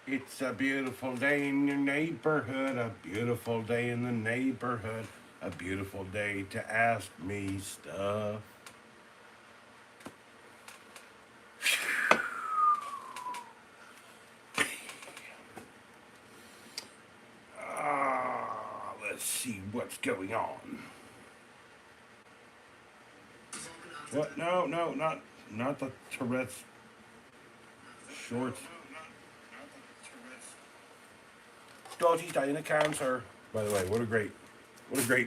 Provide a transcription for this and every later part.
It's a beautiful day in your neighborhood, a beautiful day in the neighborhood, a beautiful day to ask me stuff. Let's see what's going on. What? No, no, not the Tourette's shorts. Dodgy dying of cancer. By the way, what a great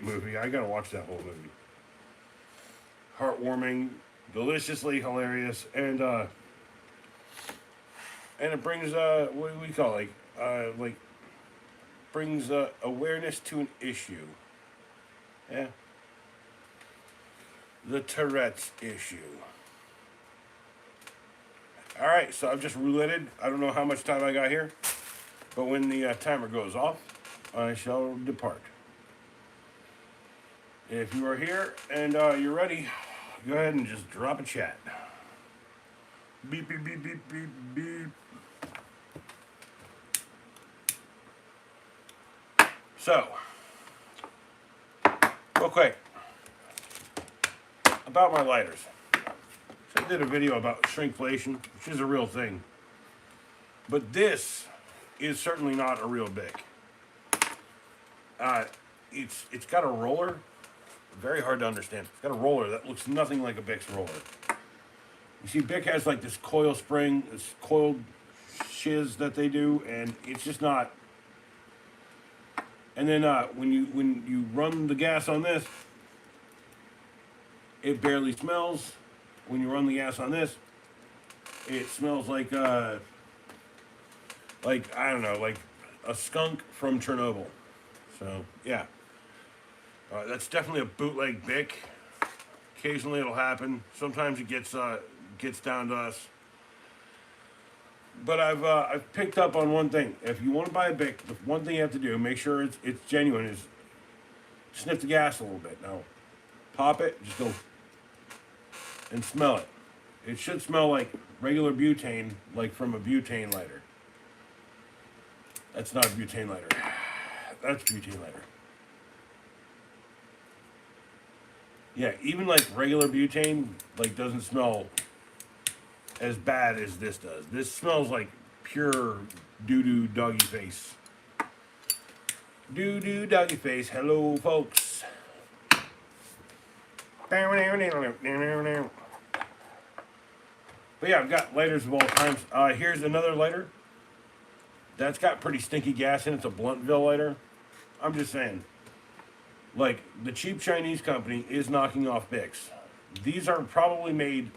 movie. I gotta watch that whole movie. Heartwarming, deliciously hilarious, and it brings what do we call it? Like brings awareness to an issue. Yeah, the Tourette's issue. All right, so I've just rouletted. I don't know how much time I got here, but when the timer goes off, I shall depart. If you are here and you're ready, go ahead and just drop a chat. Beep, beep, beep, beep, beep, beep. So, real quick, about my lighters. So I did a video about shrinkflation, which is a real thing. But this is certainly not a real Bic. It's got a roller, very hard to understand. It's got a roller that looks nothing like a Bic's roller. You see, Bic has like this coil spring, this coiled shiz that they do, and it's just not. And then when you run the gas on this, it barely smells. When you run the gas on this, it smells like I don't know, like a skunk from Chernobyl. So yeah, that's definitely a bootleg Bic. Occasionally it'll happen. Sometimes it gets down to us. But I've picked up on one thing. If you want to buy a Bic, the one thing you have to do, make sure it's genuine, is sniff the gas a little bit. Now, pop it, just go and smell it. It should smell like regular butane, like from a butane lighter. That's not a butane lighter. That's butane lighter. Yeah, even like regular butane, like doesn't smell as bad as this does. This smells like pure doo-doo doggy face. Doo-doo doggy face. Hello, folks. But yeah, I've got lighters of all kinds. Here's another lighter. That's got pretty stinky gas in it. It's a Bluntville lighter. I'm just saying. Like, the cheap Chinese company is knocking off Bics. These are probably made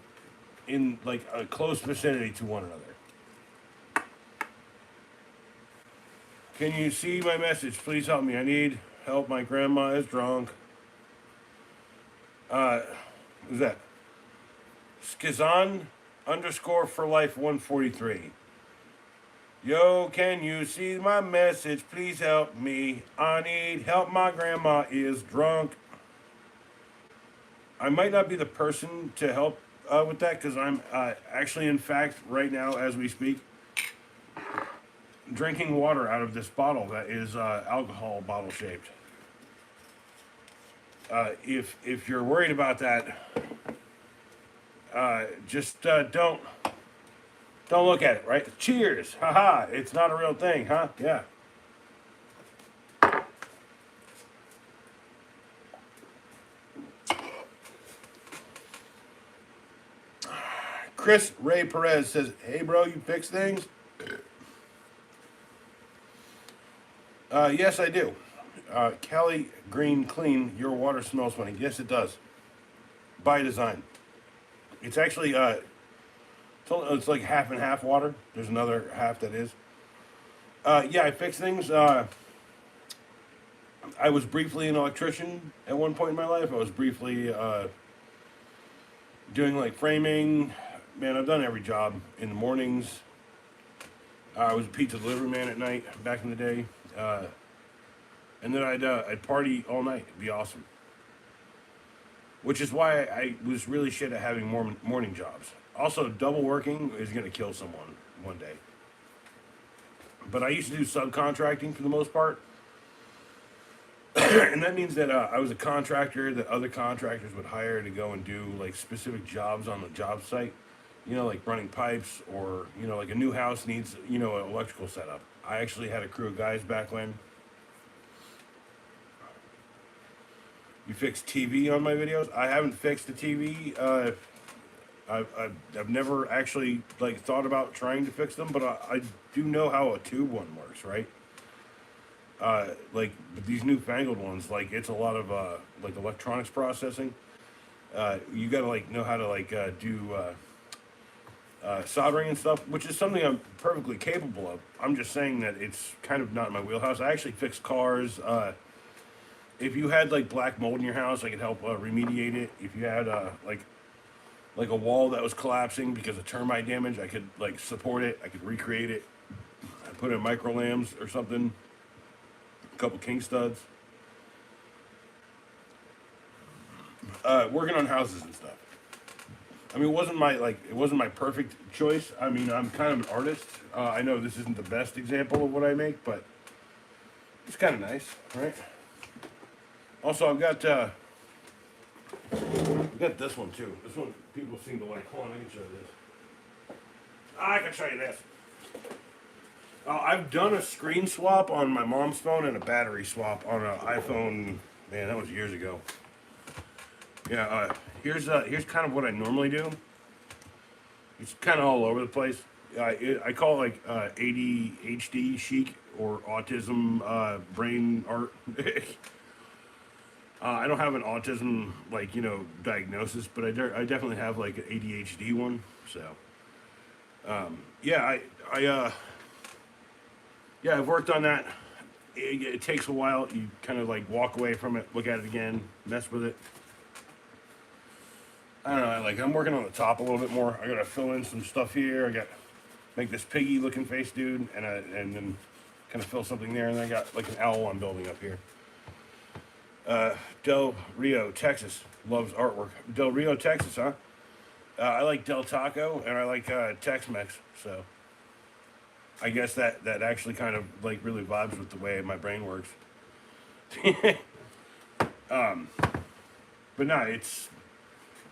in like a close vicinity to one another. Can you see my message? Please help me. I need help. My grandma is drunk. Who's that? Skizan _ for life 143. Yo, can you see my message? Please help me. I need help. My grandma is drunk. I might not be the person to help with that because I'm actually, in fact, right now as we speak, drinking water out of this bottle that is alcohol bottle shaped. If you're worried about that, just don't look at it. Right? Cheers, haha! It's not a real thing, huh? Yeah. Chris Ray Perez says, "Hey, bro, you fix things?" Yes, I do. Cali Green Clean, your water smells funny. Yes, it does. By design. It's actually it's like half and half water. There's another half that is. Yeah, I fix things. I was briefly an electrician at one point in my life. I was briefly doing like framing. Man, I've done every job in the mornings. I was a pizza delivery man at night back in the day. And then I'd party all night. It'd be awesome. Which is why I was really shit at having morning jobs. Also, double working is going to kill someone one day. But I used to do subcontracting for the most part. And that means that I was a contractor that other contractors would hire to go and do like specific jobs on the job site. You know, like running pipes, or, you know, like a new house needs, you know, an electrical setup. I actually had a crew of guys back when. You fix TV on my videos? I haven't fixed a TV. I've never actually like thought about trying to fix them, but I do know how a tube one works, right? Like these newfangled ones, like it's a lot of like electronics processing. You gotta like know how to like do soldering and stuff, which is something I'm perfectly capable of. I'm just saying that it's kind of not in my wheelhouse. I actually fix cars. If you had like black mold in your house, I could help remediate it. If you had like a wall that was collapsing because of termite damage, I could like support it. I could recreate it. I put in micro lambs or something, a couple king studs. Working on houses and stuff. I mean, it wasn't my perfect choice. I mean, I'm kind of an artist. I know this isn't the best example of what I make, but it's kind of nice, right? Also, I've got this one too. This one people seem to like. Hold on, I can show you this. I can show you this. I've done a screen swap on my mom's phone and a battery swap on an iPhone. Man, that was years ago. Yeah, here's kind of what I normally do. It's kind of all over the place. I call it like ADHD chic or autism brain art. I don't have an autism like, you know, diagnosis, but I definitely have like an ADHD one. So yeah, yeah, I've worked on that. It takes a while. You kind of like walk away from it, look at it again, mess with it. I don't know. I'm working on the top a little bit more. I gotta fill in some stuff here. I got make this piggy looking face dude, and then kind of fill something there. And then I got like an owl I'm building up here. Del Rio, Texas loves artwork. Del Rio, Texas, huh? I like Del Taco and I like Tex-Mex. So I guess that actually kind of like really vibes with the way my brain works. But no,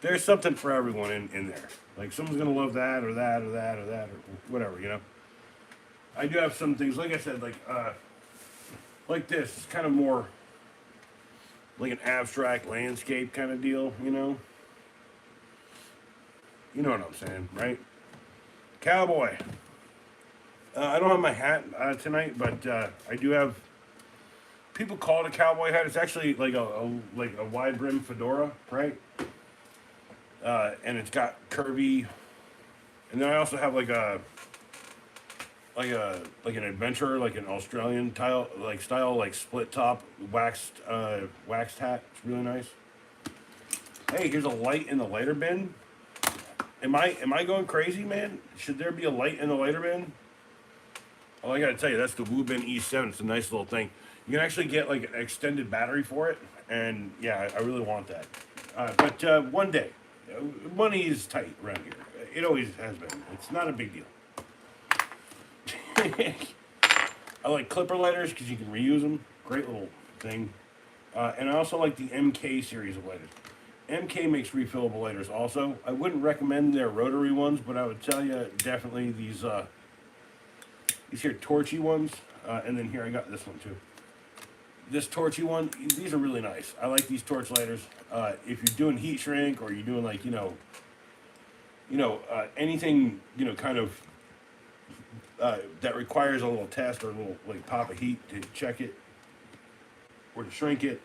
there's something for everyone in there. Like someone's gonna love that or that or that or that or whatever, you know. I do have some things, like I said, like this. It's kind of more like an abstract landscape kind of deal, you know. You know what I'm saying, right? Cowboy. I don't have my hat tonight, but I do have. People call it a cowboy hat. It's actually like a wide brim fedora, right? And it's got curvy. And then I also have like an adventure, like an Australian style, like split top waxed hat. It's really nice. Hey, here's a light in the lighter bin. Am I going crazy, man? Should there be a light in the lighter bin? Well, I gotta tell you, that's the Woobin E7. It's a nice little thing. You can actually get like an extended battery for it, and yeah, I really want that. But one day, money is tight around here. It always has been. It's not a big deal. I like clipper lighters because you can reuse them. Great little thing. And I also like the MK series of lighters. MK makes refillable lighters also. I wouldn't recommend their rotary ones, but I would tell you definitely these here torchy ones. And then here I got this one too. This torchy one, these are really nice. I like these torch lighters. If you're doing heat shrink or you're doing like, anything, kind of that requires a little test or a little like pop of heat to check it or to shrink it.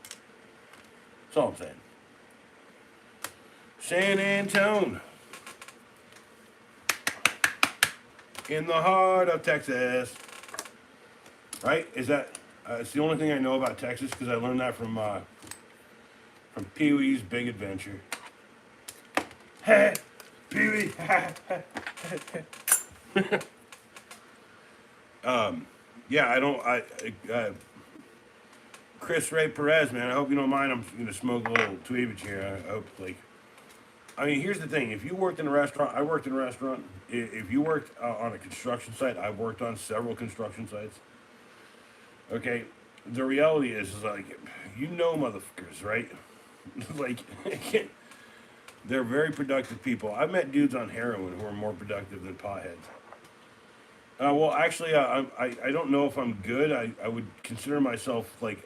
That's all I'm saying. San Antone, in the heart of Texas. Right? Is that? It's the only thing I know about Texas because I learned that from Pee-wee's Big Adventure. Hey, Pee-wee. Yeah, I don't. Chris Ray Perez, man. I hope you don't mind. I'm gonna smoke a little tweevage here. I hope I mean, here's the thing: if you worked in a restaurant, I worked in a restaurant. If you worked on a construction site, I worked on several construction sites. Okay, the reality is like, motherfuckers, right? Like, they're very productive people. I've met dudes on heroin who are more productive than potheads. Well, actually, I don't know if I'm good. I would consider myself like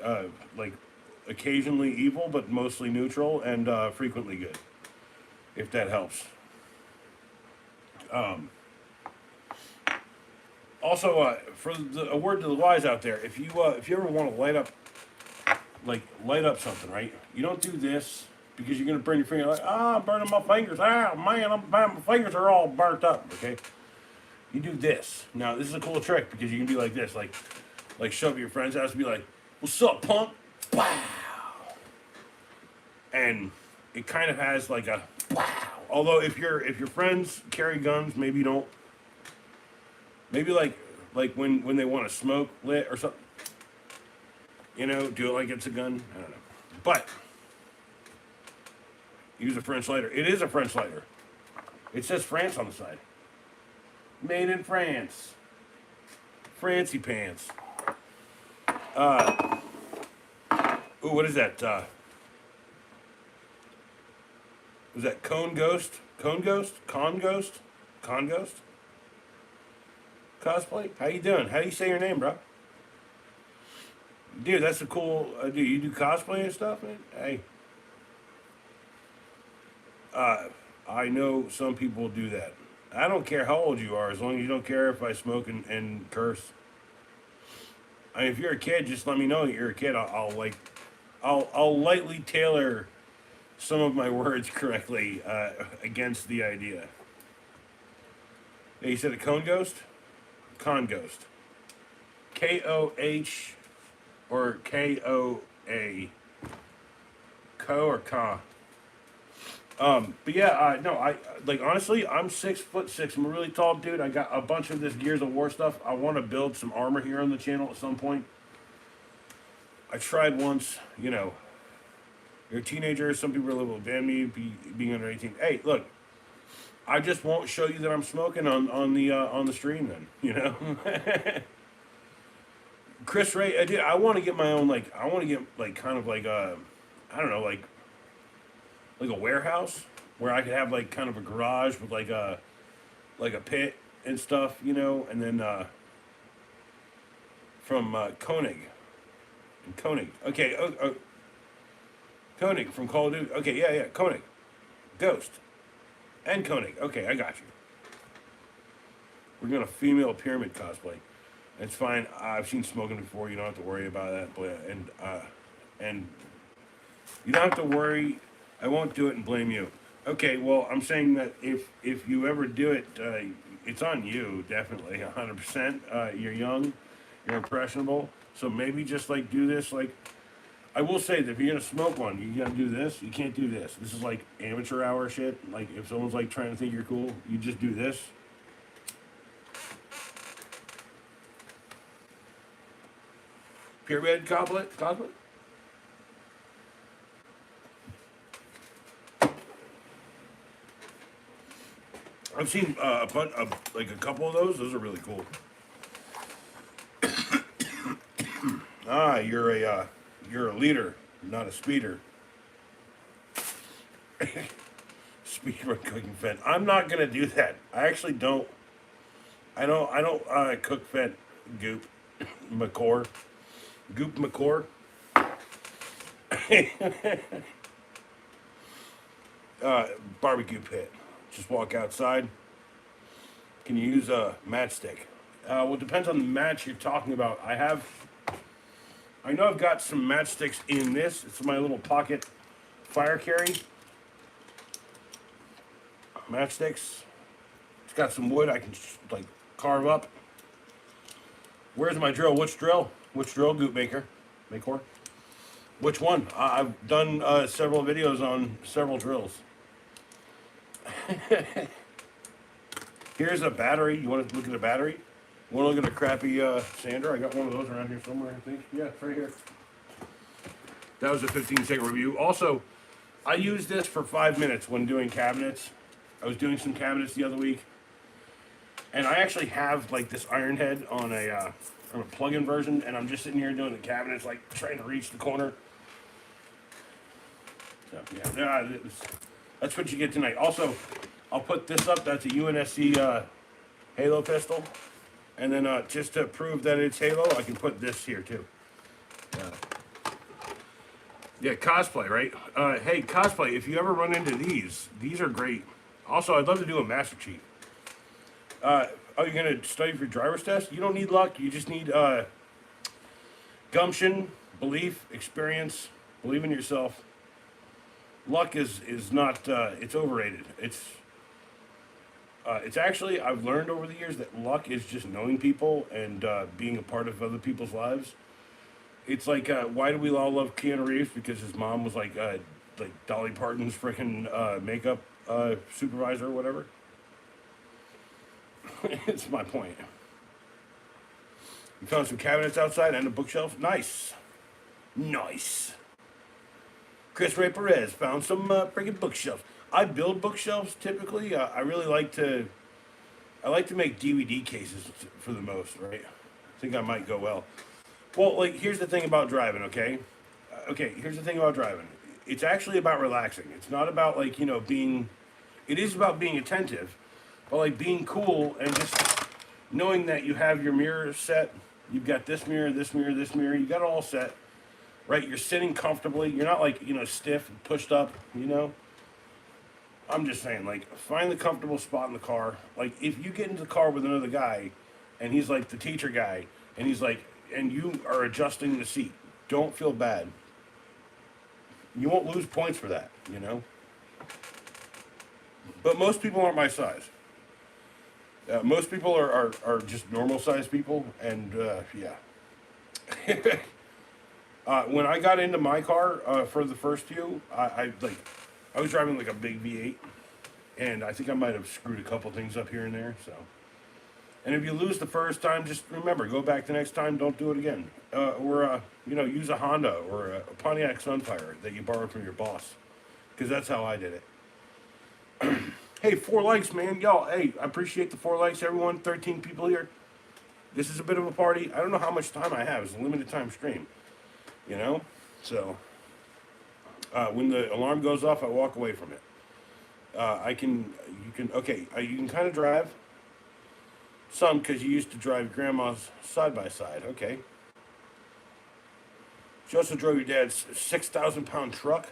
occasionally evil, but mostly neutral and frequently good, if that helps. Um, Also, for a word to the wise out there, if you ever want to light up something, right? You don't do this because you're gonna burn your finger. Like, I'm burning my fingers. Ah, man, my fingers are all burnt up. Okay, you do this. Now, this is a cool trick because you can be like this, like show up at your friend's house and be like, "What's up, punk?" Wow, and it kind of has like a wow. Although if your friends carry guns, maybe you don't. Maybe like when they want to smoke lit or something. Do it like it's a gun. I don't know. But use a French lighter. It is a French lighter. It says France on the side. Made in France. Francie pants. Ooh, what is that? Was that Cone Ghost? Cone Ghost? Con Ghost? Con Ghost? Cosplay? How you doing? How do you say your name, bro? Dude, that's a cool. Dude, you do cosplay and stuff, man. Hey, I know some people do that. I don't care how old you are, as long as you don't care if I smoke and curse. I mean, if you're a kid, just let me know that you're a kid. I'll lightly tailor some of my words correctly against the idea. Yeah, you said a cone ghost? Con ghost. KOH or KOA? Co or Ka? But yeah, no, I like honestly, I'm 6'6". I'm a really tall dude. I got a bunch of this Gears of War stuff. I want to build some armor here on the channel at some point. I tried once, you're a teenager. Some people are a little damn me being under 18. Hey, look, I just won't show you that I'm smoking on the stream then, Chris Ray, I want to get my own I want to get kind of I don't know like a warehouse where I could have kind of a garage with a pit and stuff, and then from Koenig. Okay, Koenig from Call of Duty. Okay, yeah, Koenig, Ghost, and Koenig. Okay, I got you. We're gonna female pyramid cosplay. It's fine. I've seen smoking before. You don't have to worry about that. But and you don't have to worry. I won't do it and blame you. Okay, well, I'm saying that if you ever do it, it's on you, definitely, 100%. You're young, you're impressionable, so maybe just do this. I will say that if you're gonna smoke one, you gotta do this. You can't do this. This is like amateur hour shit. Like if someone's trying to think you're cool, you just do this. Pyramid goblet? I've seen a couple of those. Those are really cool. You're a leader, not a speeder. Speedrun cooking fed. I'm not gonna do that. I actually don't. I don't cook fed goop McCore. Goop McCore. Barbecue pit. Just walk outside. Can you use a matchstick? Well, it depends on the match you're talking about. I know I've got some matchsticks in this. It's my little pocket fire carry. Matchsticks. It's got some wood I can carve up. Where's my drill? Which drill? Which drill, Goop Maker? Makor? Which one? I've done several videos on several drills. Here's a battery. You want to look at a battery? You want to look at a crappy sander? I got one of those around here somewhere, I think. Yeah, it's right here. That was a 15-second review. Also, I use this for 5 minutes when doing cabinets. I was doing some cabinets the other week, and I actually have like this iron head on a plug-in version, and I'm just sitting here doing the cabinets, like trying to reach the corner. So yeah, that's what you get tonight. Also, I'll put this up. That's a UNSC Halo pistol, and then just to prove that it's Halo, I can put this here too. Yeah, cosplay, right? Hey, cosplay, if you ever run into these are great. Also, I'd love to do a Master Chief. Oh, you're going to study for your driver's test? You don't need luck. You just need gumption, belief, experience, believe in yourself. Luck is not, it's overrated. It's actually, I've learned over the years that luck is just knowing people and being a part of other people's lives. It's like, why do we all love Keanu Reeves? Because his mom was like Dolly Parton's freaking makeup supervisor or whatever. It's my point. You found some cabinets outside and a bookshelf. Nice. Nice. Chris Ray Perez found some freaking bookshelves. I build bookshelves typically. I really like to. I like to make DVD cases for the most, right? I think I might go well. Well, like, here's the thing about driving, okay? Okay, here's the thing about driving. It's actually about relaxing. It's not about, like, being... It is about being attentive, but, like, being cool and just knowing that you have your mirror set. You've got this mirror, this mirror, this mirror. You got it all set, right? You're sitting comfortably. You're not, like, stiff and pushed up, I'm just saying, like, find the comfortable spot in the car. Like, if you get into the car with another guy, and he's, like, the teacher guy, and he's, like... and you are adjusting the seat, don't feel bad. You won't lose points for that, But most people aren't my size. Most people are just normal sized people, and yeah. When I got into my car for the first few, I was driving like a big V8, and I think I might have screwed a couple things up here and there, so. And if you lose the first time, just remember, go back the next time, don't do it again. Or use a Honda or a Pontiac Sunfire that you borrowed from your boss. Because that's how I did it. Hey, 4 likes, man. Y'all, hey, I appreciate the 4 likes, everyone. 13 people here. This is a bit of a party. I don't know how much time I have. It's a limited time stream. So, when the alarm goes off, I walk away from it. You can kind of drive. Some, because you used to drive grandma's side-by-side. Okay. You also drove your dad's 6,000-pound truck.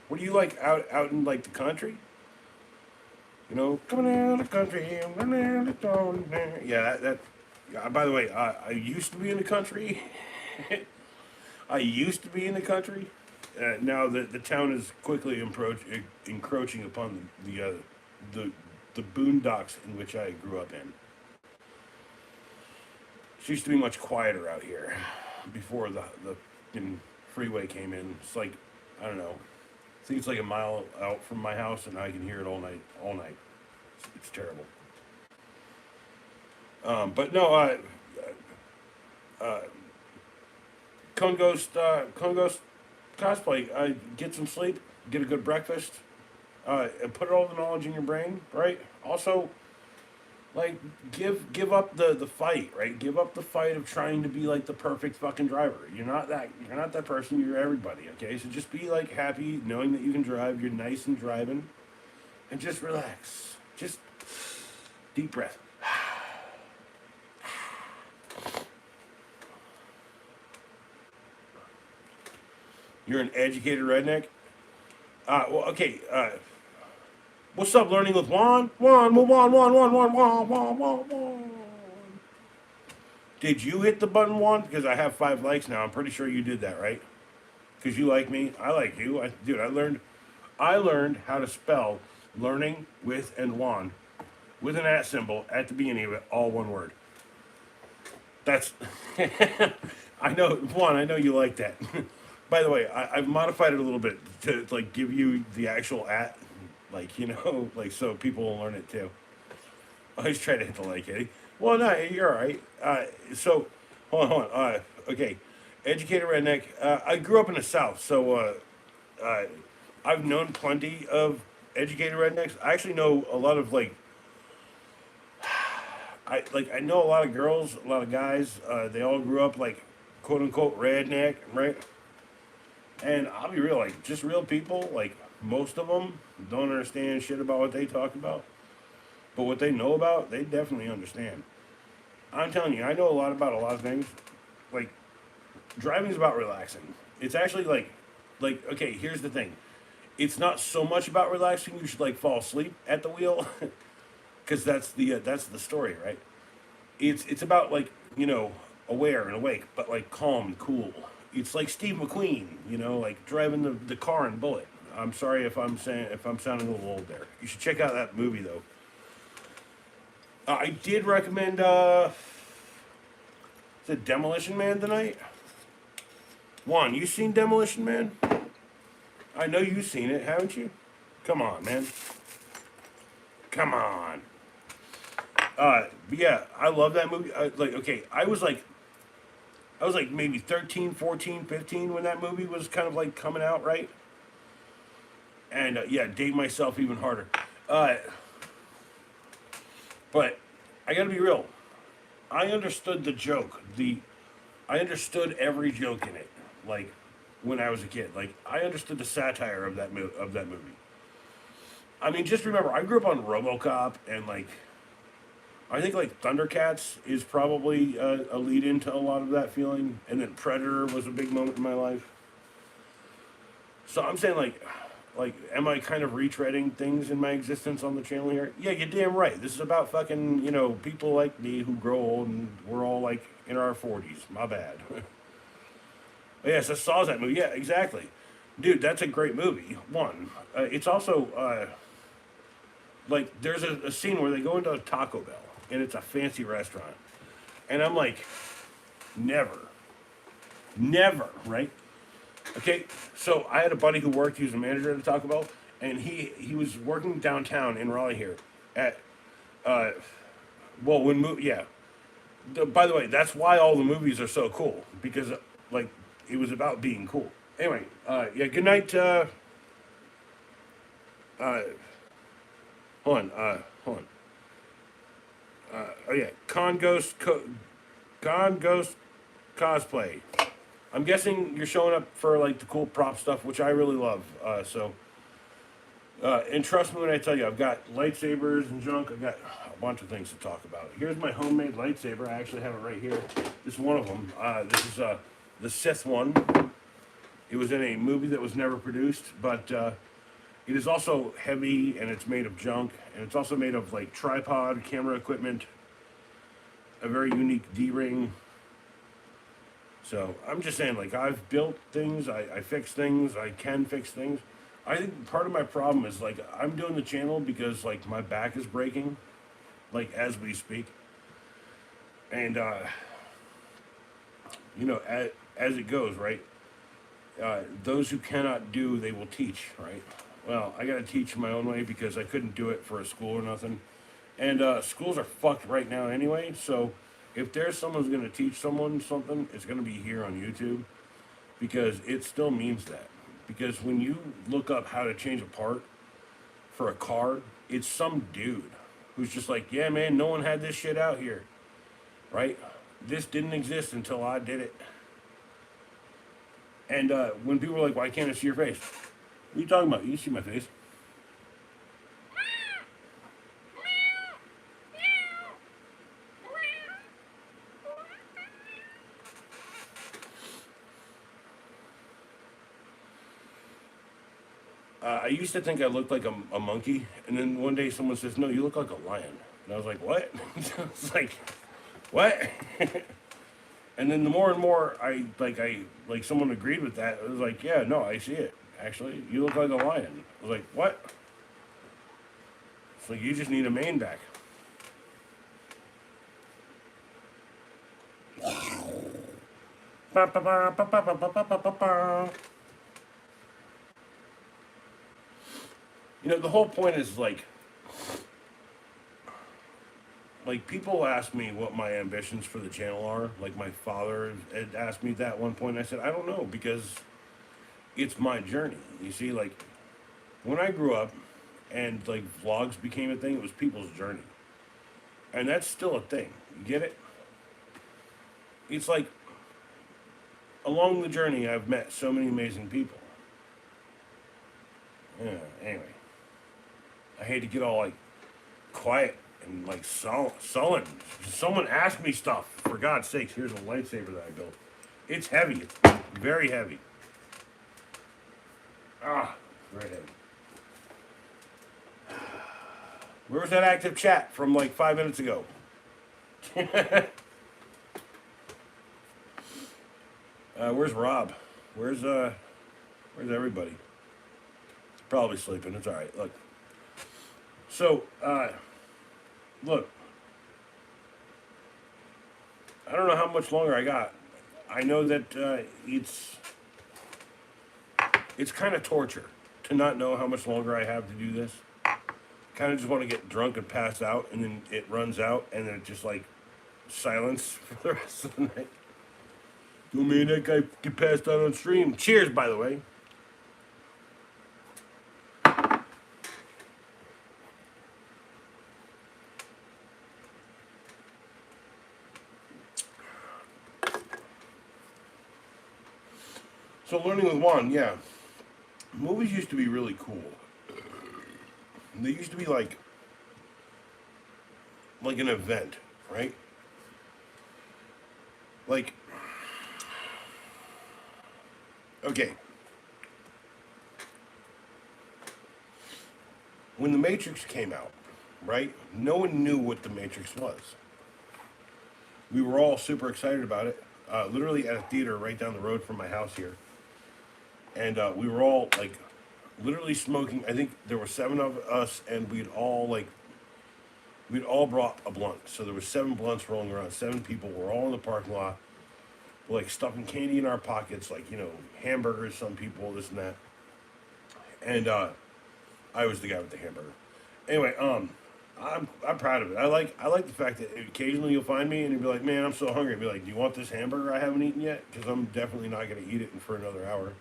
What do you like out in, like, the country? Coming out of the country. Yeah, by the way, I used to be in the country. I used to be in the country. Now the town is quickly encroaching upon the boondocks in which I grew up in. It used to be much quieter out here before the freeway came in. It's like, I don't know, I think it's like a mile out from my house, and I can hear it all night. It's terrible. But no, Cone Ghost cosplay. Get some sleep, get a good breakfast, and put all the knowledge in your brain, right? Also, like, give up the fight, right? Give up the fight of trying to be like the perfect fucking driver. You're not that person. You're everybody. Okay, so just be like happy knowing that you can drive. You're nice and driving, and just relax. Just deep breath. You're an educated redneck. Well, okay. What's up, learning with Juan? Juan. Did you hit the button, Juan? Because I have 5 likes now. I'm pretty sure you did that, right? Because you like me. I like you. I learned how to spell learning with and Juan with an @ symbol at the beginning of it, all one word. That's. I know, Juan. I know you like that. By the way, I've modified it a little bit to like give you the actual @ like, like so people will learn it too. I always try to hit the like, Eddie. Well, no, you're all right. So, hold on. Okay, educated redneck. I grew up in the South, so I've known plenty of educated rednecks. I actually know a lot of like I know a lot of girls, a lot of guys. They all grew up like quote unquote redneck, right? And I'll be real, like just real people. Like most of them don't understand shit about what they talk about, but what they know about, they definitely understand. I'm telling you, I know a lot about a lot of things. Like driving's about relaxing. It's actually like okay. Here's the thing. It's not so much about relaxing. You should like fall asleep at the wheel, because that's the story, right? It's about like aware and awake, but like calm and cool. It's like Steve McQueen, like driving the car in Bullet. I'm sorry if I'm sounding a little old there. You should check out that movie though. I did recommend the Demolition Man tonight. Juan, you seen Demolition Man? I know you've seen it, haven't you? Come on, man. Come on. But yeah, I love that movie. Okay, I was like maybe 13, 14, 15 when that movie was kind of like coming out, right? And yeah, date myself even harder. Uh, but I gotta be real. I understood the joke. I understood every joke in it. Like when I was a kid, like I understood the satire of that movie. I mean, just remember, I grew up on RoboCop, and like I think like Thundercats is probably a lead into a lot of that feeling, and then Predator was a big moment in my life. So I'm saying am I kind of retreading things in my existence on the channel here? Yeah, you're damn right. This is about fucking people like me who grow old, and we're all like in our 40s. My bad. Yes, I saw that movie. Yeah, exactly, dude. That's a great movie. One, it's also like there's a scene where they go into a Taco Bell, and it's a fancy restaurant, and I'm like, never, never, right? Okay, so I had a buddy who worked. He was a manager at a Taco Bell, and he was working downtown in Raleigh here at well yeah. By the way, that's why all the movies are so cool, because like it was about being cool. Anyway, yeah. Good night. Uh, hold on. Oh yeah, Con Ghost cosplay. I'm guessing you're showing up for like the cool prop stuff, which I really love. And trust me when I tell you, I've got lightsabers and junk. I've got a bunch of things to talk about. Here's my homemade lightsaber. I actually have it right here. This is one of them. This is the Sith one. It was in a movie that was never produced, but it is also heavy, and it's made of junk, and it's also made of like tripod, camera equipment, a very unique D-ring. So I'm just saying, like I've built things, I fix things, I can fix things. I think part of my problem is like I'm doing the channel because like my back is breaking, like as we speak, and as it goes, right? Those who cannot do, they will teach, right? Well, I got to teach my own way because I couldn't do it for a school or nothing. And schools are fucked right now anyway, so if there's someone who's going to teach someone something, it's going to be here on YouTube because it still means that. Because when you look up how to change a part for a car, it's some dude who's just like, yeah, man, no one had this shit out here, right? This didn't exist until I did it. And when people are like, why can't I see your face? What are you talking about? You see my face. I used to think I looked like a monkey, and then one day someone says, no, you look like a lion. And I was like, what? It's like, what? And then the more and more I someone agreed with that. It was like, yeah, no, I see it. Actually, you look like a lion. I was like, what? It's like you just need a mane back. The whole point is like people ask me what my ambitions for the channel are. Like my father had asked me that at one point. I said I don't know because it's my journey. You see, like when I grew up and like vlogs became a thing, it was people's journey. And that's still a thing. You get it? It's like along the journey, I've met so many amazing people. Yeah, anyway, I hate to get all like quiet and like sullen. Someone asked me stuff. For God's sakes, here's a lightsaber that I built. It's heavy. It's very heavy. Ah, very heavy. Where was that active chat from like 5 minutes ago? Where's Rob? Where's everybody? Probably sleeping. It's all right. Look. So, look. I don't know how much longer I got. I know that it's kind of torture to not know how much longer I have to do this. Kind of just want to get drunk and pass out, and then it runs out, and then it just like silence for the rest of the night. Oh man, that guy get passed out on stream. Cheers, by the way. So learning with Juan, yeah. Movies used to be really cool. They used to be like an event, right? Like, okay. When The Matrix came out, right? No one knew what The Matrix was. We were all super excited about it. Literally at a theater right down the road from my house here. And we were all like literally smoking. I think there were 7 of us, and we'd all brought a blunt. So there was 7 blunts rolling around. 7 people. We're all in the parking lot. We're like stuffing candy in our pockets, like hamburgers. Some people, this and that. And I was the guy with the hamburger. Anyway, I'm proud of it. I like the fact that occasionally you'll find me and you'll be like, man, I'm so hungry. I'll be like, do you want this hamburger I haven't eaten yet? Because I'm definitely not going to eat it for another hour.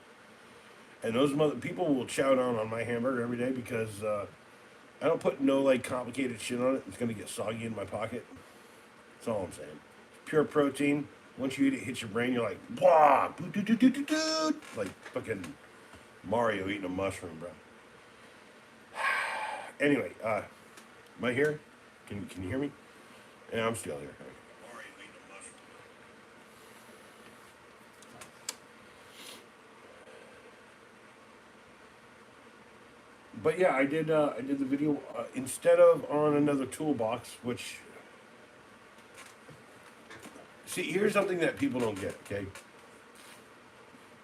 And those people will chow down on my hamburger every day because I don't put no like complicated shit on it. It's gonna get soggy in my pocket. That's all I'm saying. Pure protein. Once you eat it, hits your brain. You're like, wah, like fucking Mario eating a mushroom, bro. Anyway, am I here? Can you hear me? Yeah, I'm still here. But yeah, I did the video instead of on another toolbox, which see here's something that people don't get, okay?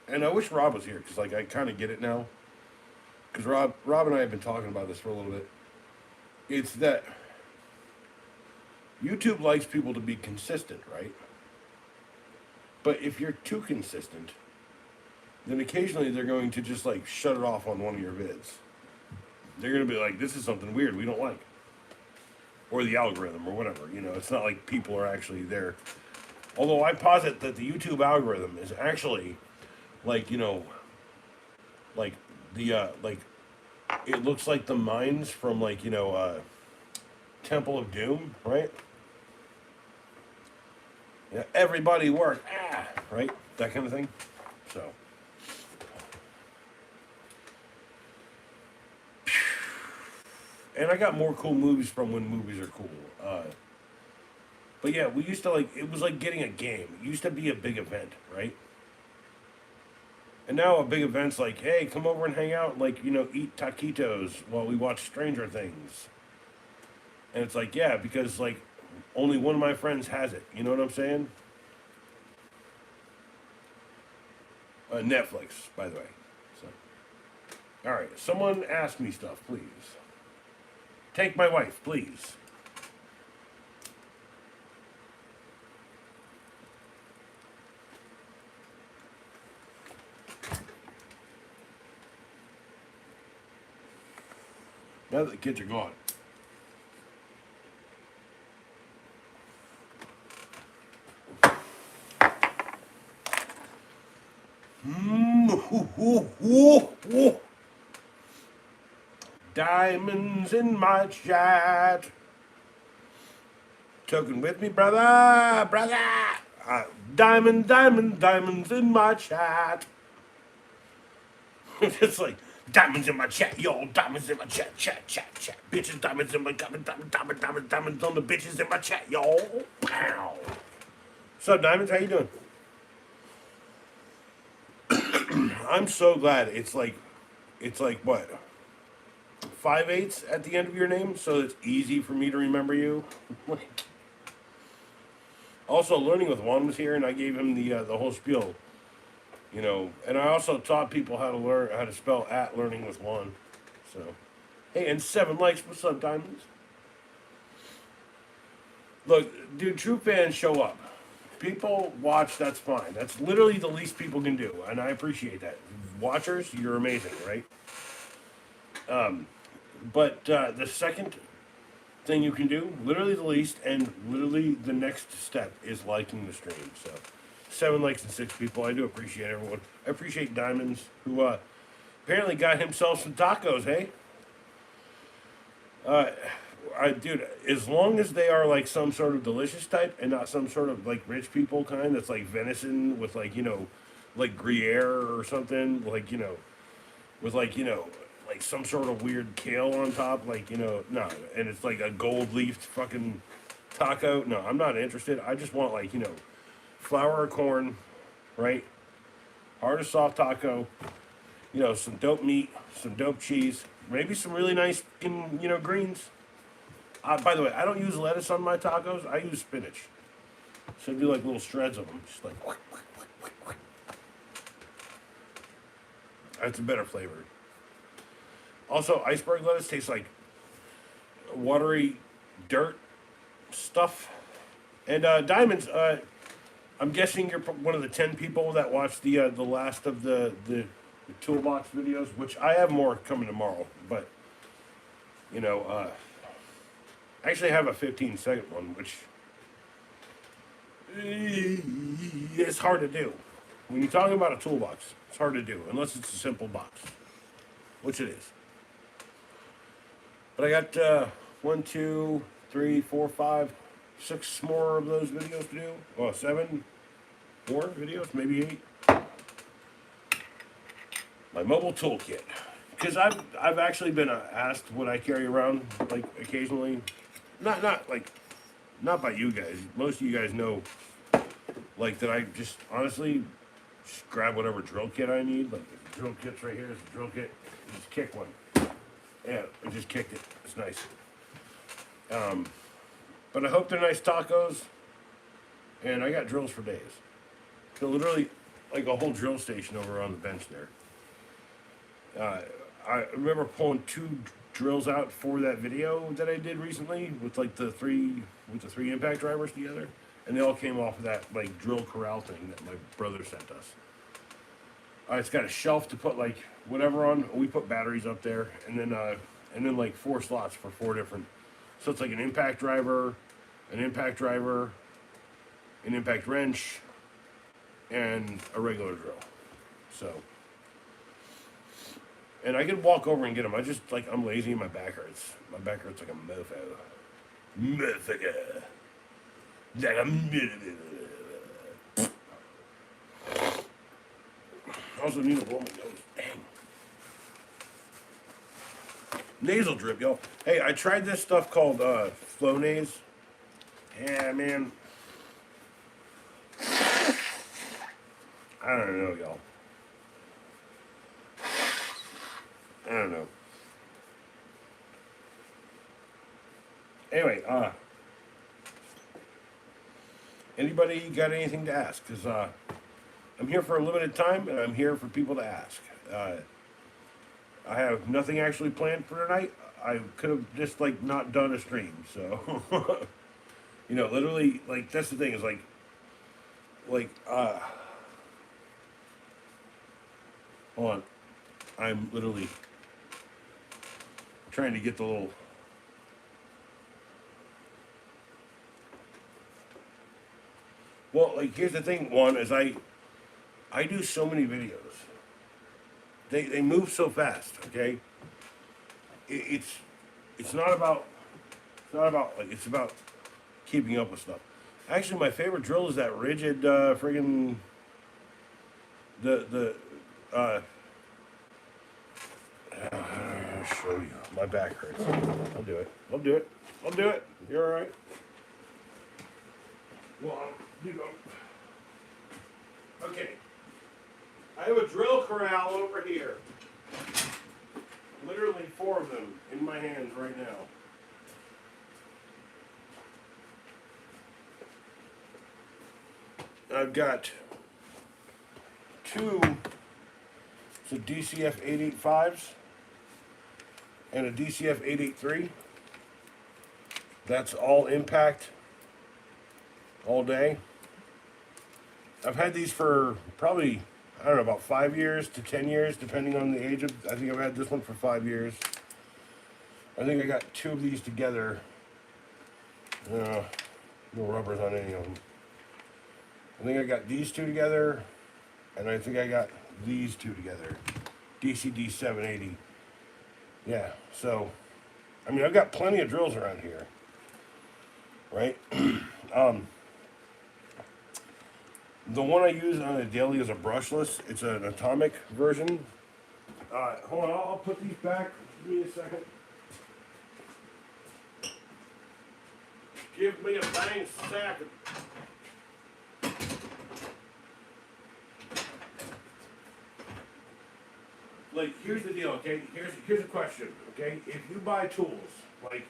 And I wish Rob was here because like I kind of get it now. Because Rob and I have been talking about this for a little bit. It's that YouTube likes people to be consistent, right? But if you're too consistent, then occasionally they're going to just like shut it off on one of your vids. They're going to be like, this is something weird we don't like. Or the algorithm or whatever. It's not like people are actually there. Although I posit that the YouTube algorithm is actually like, like the, like, it looks like the mines from like, Temple of Doom, right? Yeah, everybody work, right? That kind of thing. So. And I got more cool movies from when movies are cool. But yeah, we used to it was like getting a game. It used to be a big event, right? And now a big event's like, hey, come over and hang out, eat taquitos while we watch Stranger Things. And it's like, yeah, because only one of my friends has it. You know what I'm saying? Netflix, by the way. So, all right, someone ask me stuff, please. Take my wife, please. Now that the kids are gone. Diamonds in my chat. Token with me, brother, brother. Diamonds in my chat. It's like diamonds in my chat, yo. Diamonds in my chat. Bitches, diamonds in my diamonds on the bitches in my chat, yo. Pow. What's up, diamonds? How you doing? I'm so glad it's like what 5/8 at the end of your name, so it's easy for me to remember you. Also, Learning with Juan was here, and I gave him the whole spiel, And I also taught people how to spell at Learning with Juan. So, hey, and 7 likes. What's up, diamonds? Look, dude, true fans show up. People watch. That's fine. That's literally the least people can do, and I appreciate that. Watchers, you're amazing, right? But the second thing you can do, literally the least, and literally the next step is liking the stream. So, 7 likes and 6 people. I do appreciate everyone. I appreciate Diamonds, who apparently got himself some tacos. Hey, dude, as long as they are like some sort of delicious type and not some sort of like rich people kind that's like venison with like like Gruyere or something with like some sort of weird kale on top, no, and it's like a gold leafed fucking taco. No, I'm not interested. I just want flour or corn, right? Hard or soft taco, some dope meat, some dope cheese, maybe some really nice greens. By the way, I don't use lettuce on my tacos. I use spinach. So I do like little shreds of them, just like. That's a better flavor. Also, iceberg lettuce tastes like watery dirt stuff. And diamonds. I'm guessing you're one of the 10 people that watched the last of the toolbox videos, which I have more coming tomorrow. But actually, I have a 15-second one, which is hard to do. When you're talking about a toolbox, it's hard to do unless it's a simple box, which it is. But I got 1, 2, 3, 4, 5, 6 more of those videos to do. Well, 7 more videos, maybe 8. My mobile toolkit, because I've actually been asked what I carry around like occasionally, not by you guys. Most of you guys know like that I just honestly just grab whatever drill kit I need. Like the drill kit's right here. There's a drill kit. Just kick one. Yeah, I just kicked it. It's nice. But I hope they're nice tacos. And I got drills for days. So literally, like a whole drill station over on the bench there. I remember pulling 2 drills out for that video that I did recently with like the three impact drivers together, and they all came off of that like drill corral thing that my brother sent us. It's got a shelf to put like whatever on. We put batteries up there, and then like 4 slots for 4 different. So it's like an impact driver, an impact wrench, and a regular drill. So, and I can walk over and get them. I'm lazy and my back hurts. My back hurts like a mofo. Motherfucker. Like a motherfucker. I also need to blow my nose. Dang. Nasal drip, y'all. Hey, I tried this stuff called Flonase. Yeah, man. I don't know, y'all. I don't know. Anyway, anybody got anything to ask? Because I'm here for a limited time, and I'm here for people to ask. I have nothing actually planned for tonight. I could have just like not done a stream, so literally, like that's the thing is like hold on, I'm literally trying to get the little. Well, like here's the thing. One is I do so many videos. They move so fast, okay? it's not about like it's about keeping up with stuff. Actually, my favorite drill is that rigid friggin' the I'll show you. My back hurts. I'll do it. I'll do it. I'll do it. You're all right. Well, you go. Okay. I have a drill corral over here. Literally 4 of them in my hands right now. I've got 2 DCF 885s and a DCF 883. That's all impact all day. I've had these for probably, I don't know, about 5 years to 10 years, depending on the age of. I think I've had this one for 5 years. I think I got 2 of these together. No rubbers on any of them. I think I got these 2 together, and I think I got these 2 together. DCD 780. Yeah, so, I mean, I've got plenty of drills around here, right? The one I use on a daily is a brushless. It's an atomic version. Hold on, I'll put these back. Give me a second. Give me a dang second. Like, here's the deal, okay? Here's a question, okay? If you buy tools, like,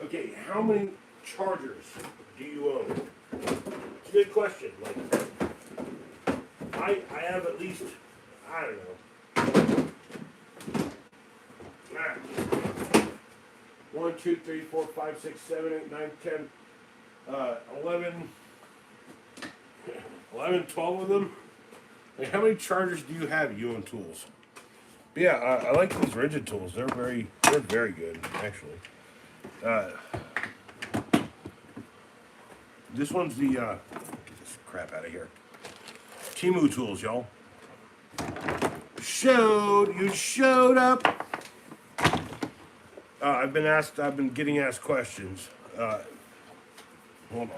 okay, how many chargers do you own? It's a good question. Like, I have at least, I don't know. 1, 2, 3, 4, 5, 6, 7, 8, 9, 10, 11, 12 of them. Like, how many chargers do you have, you own tools? But yeah, I like these rigid tools. They're very good, actually. This one's the, get this crap out of here. Timu tools, y'all. You showed up. I've been getting asked questions. Hold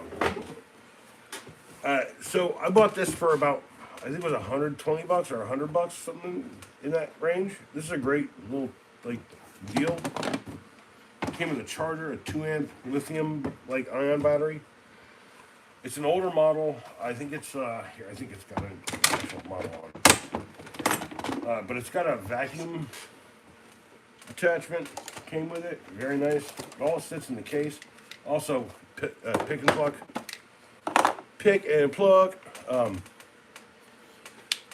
on. So I bought this for about, I think it was $120 or $100, something in that range. This is a great little like deal. Came with a charger, a 2-amp lithium like ion battery. It's an older model. I think it's here. I think it's got an actual model on, but it's got a vacuum attachment. Came with it. Very nice. It all sits in the case. Also, pick and plug. Pick and plug.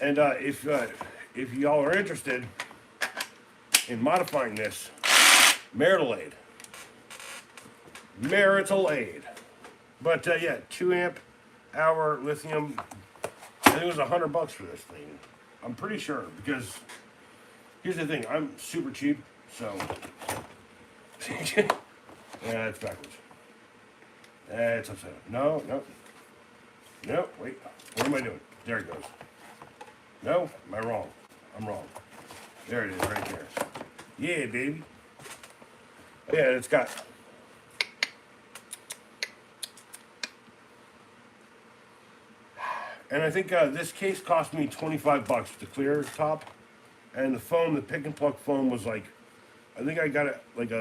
And if y'all are interested in modifying this, Marital Aid. But yeah, 2-amp hour lithium. I think it was $100 for this thing. I'm pretty sure, because here's the thing: I'm super cheap, so yeah, it's backwards. It's upside down. No. Wait, what am I doing? There it goes. No, am I wrong? I'm wrong. There it is, right there. Yeah, baby. Yeah, it's got. And I think this case cost me $25, the clear top, and the foam, the pick and pluck foam, was like, I think I got it like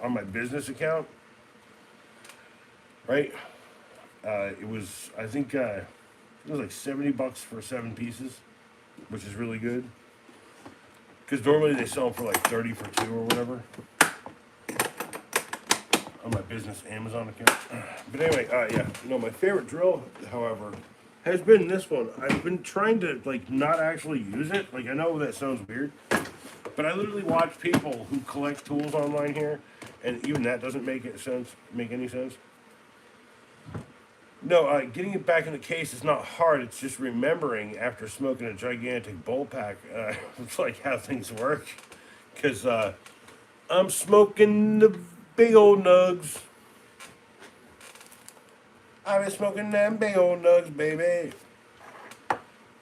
on my business account, right? It was, I think it was like $70 for 7 pieces, which is really good. Because normally they sell them for like 30 for 2 or whatever. On my business Amazon account. But anyway, yeah. No, my favorite drill, however, has been this one. I've been trying to like not actually use it. Like, I know that sounds weird, but I literally watch people who collect tools online here, and even that doesn't make any sense. No, getting it back in the case is not hard. It's just remembering after smoking a gigantic bowl pack. It's like how things work. Because I'm smoking the big old nugs. I've been smoking them big old nugs, baby.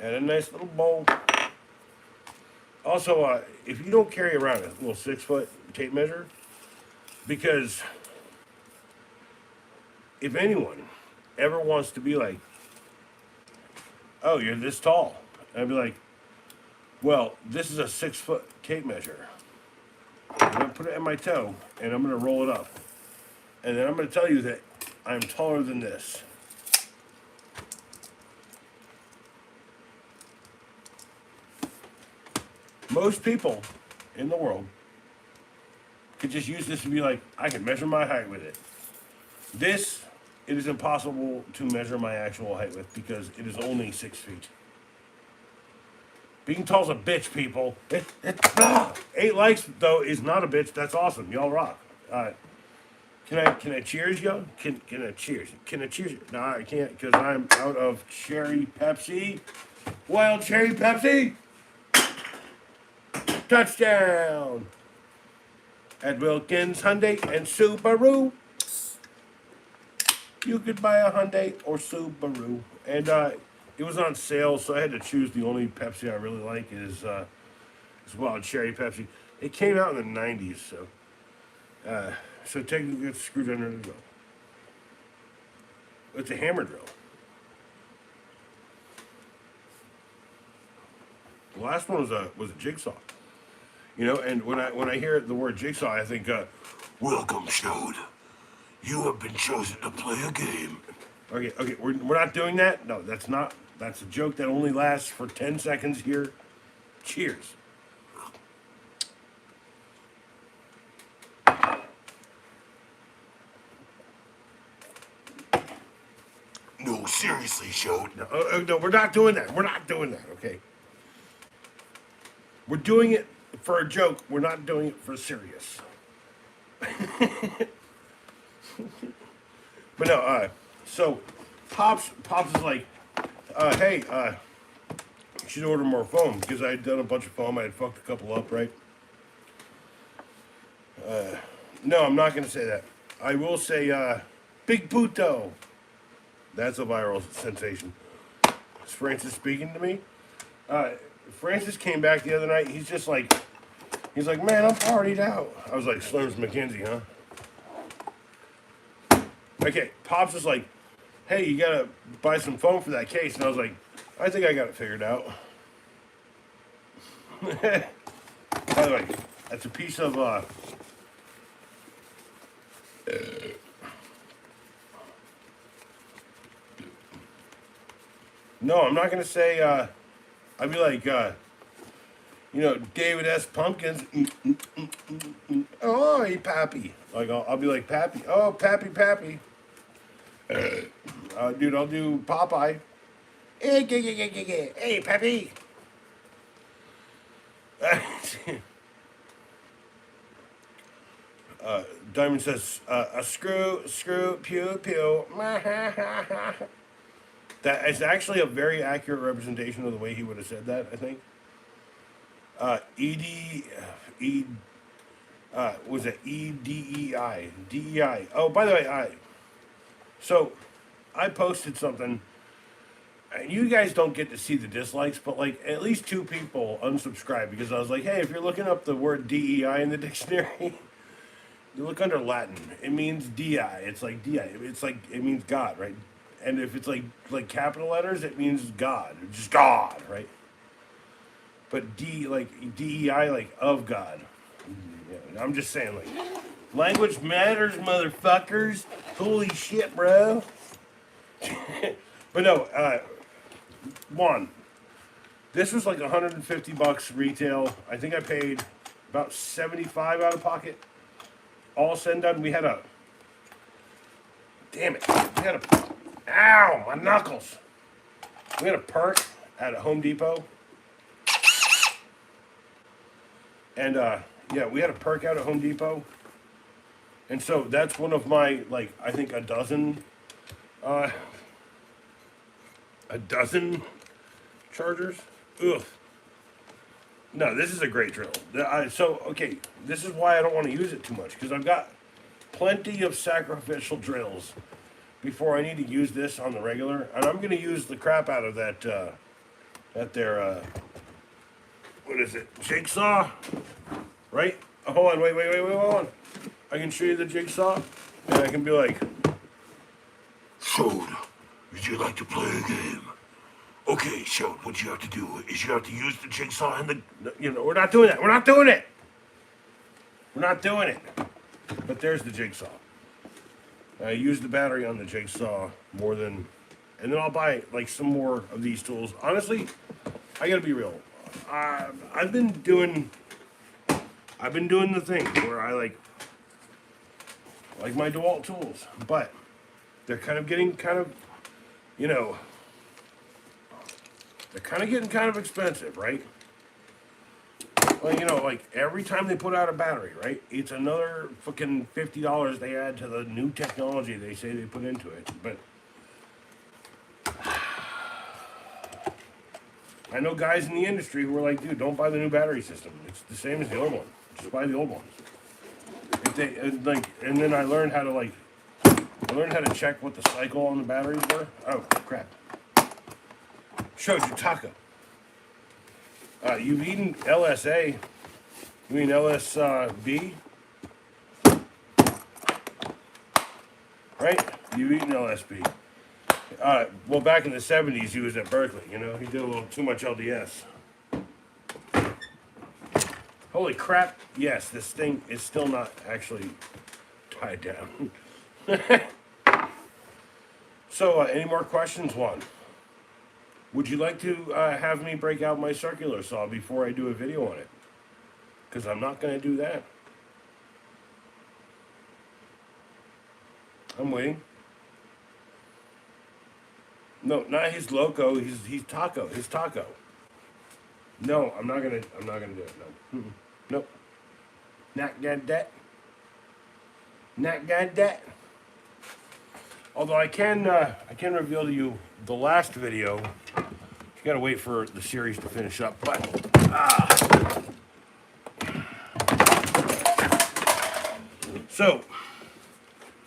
And a nice little bowl. Also, if you don't carry around a little 6 foot tape measure, because if anyone ever wants to be like, oh, you're this tall, I'd be like, well, this is a 6 foot tape measure. I'm gonna put it in my toe and I'm gonna roll it up. And then I'm gonna tell you that I'm taller than this. Most people in the world could just use this to be like, I can measure my height with it. This, it is impossible to measure my actual height with because it is only 6 feet. Being tall's a bitch, people. 8 likes though is not a bitch. That's awesome. Y'all rock. Can I cheers yo? Can I cheers? Can I cheers? No, I can't because I'm out of cherry Pepsi. Wild cherry Pepsi. Touchdown. At Wilkins Hyundai and Subaru. You could buy a Hyundai or Subaru. And it was on sale, so I had to choose. The only Pepsi I really like is Wild Cherry Pepsi. It came out in the 90s, so technically it's screwed under the drill. It's a hammer drill. The last one was a jigsaw. You know, and when I hear the word jigsaw, I think, welcome, Shode. You have been chosen to play a game. Okay, we're not doing that? No, that's not. That's a joke that only lasts for 10 seconds here. Cheers. No, seriously, Shode. No, we're not doing that. We're not doing that, okay? We're doing it for a joke. We're not doing it for serious. But no, so Pops is like, hey, you should order more foam because I had done a bunch of foam. I had fucked a couple up, right? No, I'm not gonna say that. I will say, Big Puto. That's a viral sensation. Is Francis speaking to me? Francis came back the other night. He's like, man, I'm partied out. I was like, Slims McKenzie, huh? Okay, Pops was like, hey, you gotta buy some foam for that case. And I was like, I think I got it figured out. By the way, that's a piece of, no, I'm not gonna say, I'd be like, David S. Pumpkins. Oh, hey, Pappy. Like, I'll be like, Pappy. Oh, Pappy. Dude, I'll do Popeye. Hey, Pappy. Diamond says, a screw, pew. That is actually a very accurate representation of the way he would have said that, I think. Was it EDEI? DEI. Oh, by the way, so I posted something. And you guys don't get to see the dislikes, but like at least 2 people unsubscribed because I was like, hey, if you're looking up the word DEI in the dictionary, you look under Latin. It means DI. It's like DI. It's like it means God, right? And if it's like capital letters, it means God, just God, right? But DEI, like of God. Yeah, I'm just saying, like, language matters, motherfuckers. Holy shit, bro. But no, one. This was like $150 retail. I think I paid about $75 out of pocket. All said and done, we had a. Damn it! We had a. Ow, my knuckles. We had a perk at a Home Depot. And yeah, we had a perk out at Home Depot. And so that's one of my, like, I think a dozen chargers. Ugh. No, this is a great drill. Okay, this is why I don't want to use it too much, because I've got plenty of sacrificial drills before I need to use this on the regular. And I'm going to use the crap out of that, what is it? Jigsaw, right? Oh, hold on, wait, hold on. I can show you the jigsaw, and I can be like, So, would you like to play a game? Okay, so what you have to do is you have to use the jigsaw and the... you know, we're not doing that. We're not doing it. We're not doing it. But there's the jigsaw. I use the battery on the jigsaw more than, and then I'll buy like some more of these tools. Honestly, I gotta be real. I've been doing the thing where I like my DeWalt tools, but they're kind of getting you know, they're kind of getting expensive, right? Well, you know, like every time they put out a battery, right? It's another fucking $50 they add to the new technology they say they put into it. But I know guys in the industry who are like, dude, don't buy the new battery system. It's the same as the old one. Just buy the old ones. If they and then I learned how to check what the cycle on the batteries were. Oh crap! Showed you taco. You've eaten LSA. You mean LSB? Right? You've eaten LSB. Well, back in the 70s, he was at Berkeley. You know, he did a little too much LDS. Holy crap. Yes, this thing is still not actually tied down. So, any more questions, Juan? Would you like to have me break out my circular saw before I do a video on it? Because I'm not going to do that. I'm waiting. No, not his loco. He's taco. His taco. No, I'm not gonna do it. No. Nope. Not got that. Not got that. Although I can reveal to you the last video. You gotta wait for the series to finish up, but so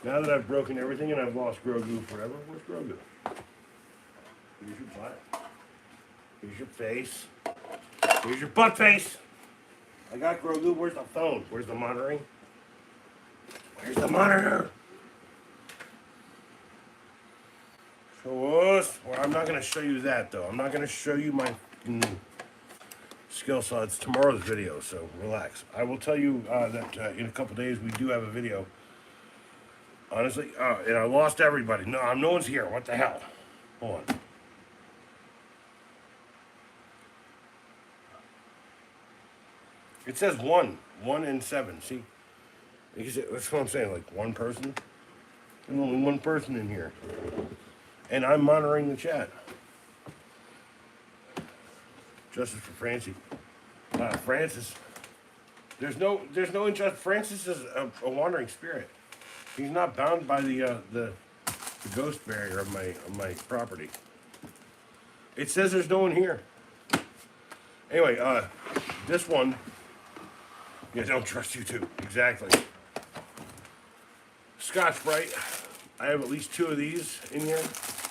now that I've broken everything and I've lost Grogu forever, where's Grogu? Here's your butt. Here's your face. Here's your butt face. I got Grogu. Where's the phone? Where's the monitoring? Where's the monitor? Show us. Well, I'm not going to show you that, though. I'm not going to show you my skill saw. It's tomorrow's video, so relax. I will tell you that in a couple days we do have a video. Honestly, and I lost everybody. No one's here. What the hell? Hold on. It says 1 and 7. See, that's what I'm saying. Like one person. There's only one person in here, and I'm monitoring the chat. Justice for Francie. Francis. There's no injustice. Francis is a wandering spirit. He's not bound by the ghost barrier of my property. It says there's no one here. Anyway, this one. Yeah, don't trust you too. Exactly. Scotch-Brite. I have at least 2 of these in here.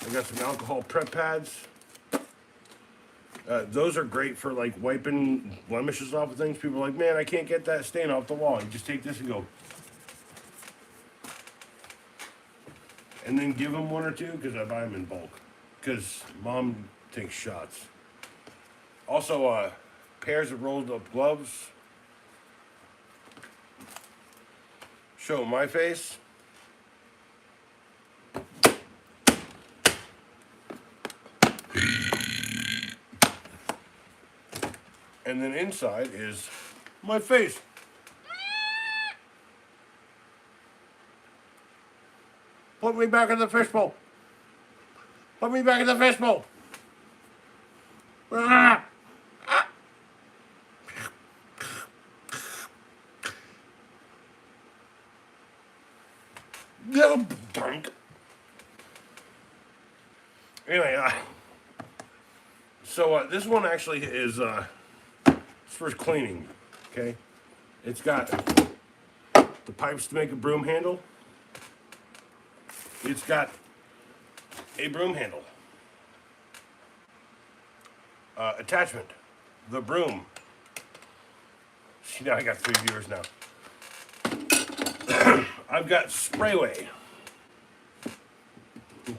I got some alcohol prep pads. Those are great for like wiping blemishes off of things. People are like, man, I can't get that stain off the wall. You just take this and go. And then give them 1 or 2 because I buy them in bulk. Because mom takes shots. Also, pairs of rolled up gloves. Show my face. And then inside is my face. Put me back in the fishbowl. Put me back in the fishbowl. Ah! Little punk. Anyway, so this one actually is it's for cleaning. Okay, it's got the pipes to make a broom handle. It's got a broom handle attachment, the broom, See, now I got 3 viewers now. I've got Sprayway. I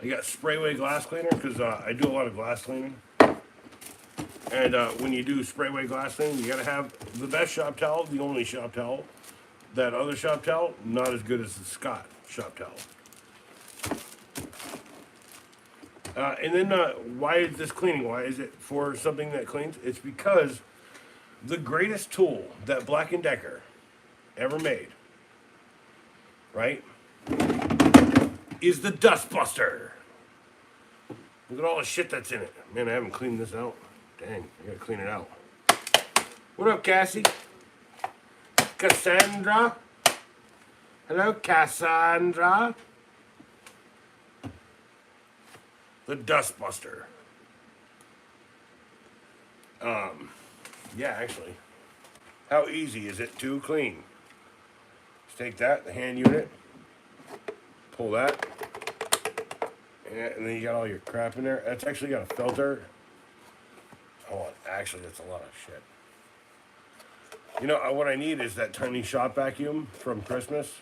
got Sprayway glass cleaner because I do a lot of glass cleaning. And when you do Sprayway glass cleaning, you gotta have the best shop towel, the only shop towel. That other shop towel, not as good as the Scott shop towel. And then why is this cleaning? Why is it for something that cleans? It's because the greatest tool that Black & Decker ever made, right, is the Dust Buster. Look at all the shit that's in it. Man, I haven't cleaned this out. Dang, I gotta clean it out. What up, Cassie? Cassandra? Hello, Cassandra? The Dust Buster. Yeah, actually. How easy is it to clean? Just take that, the hand unit, pull that, and then you got all your crap in there. That's actually got a filter. Oh, actually, that's a lot of shit. You know, what I need is that tiny shop vacuum from Christmas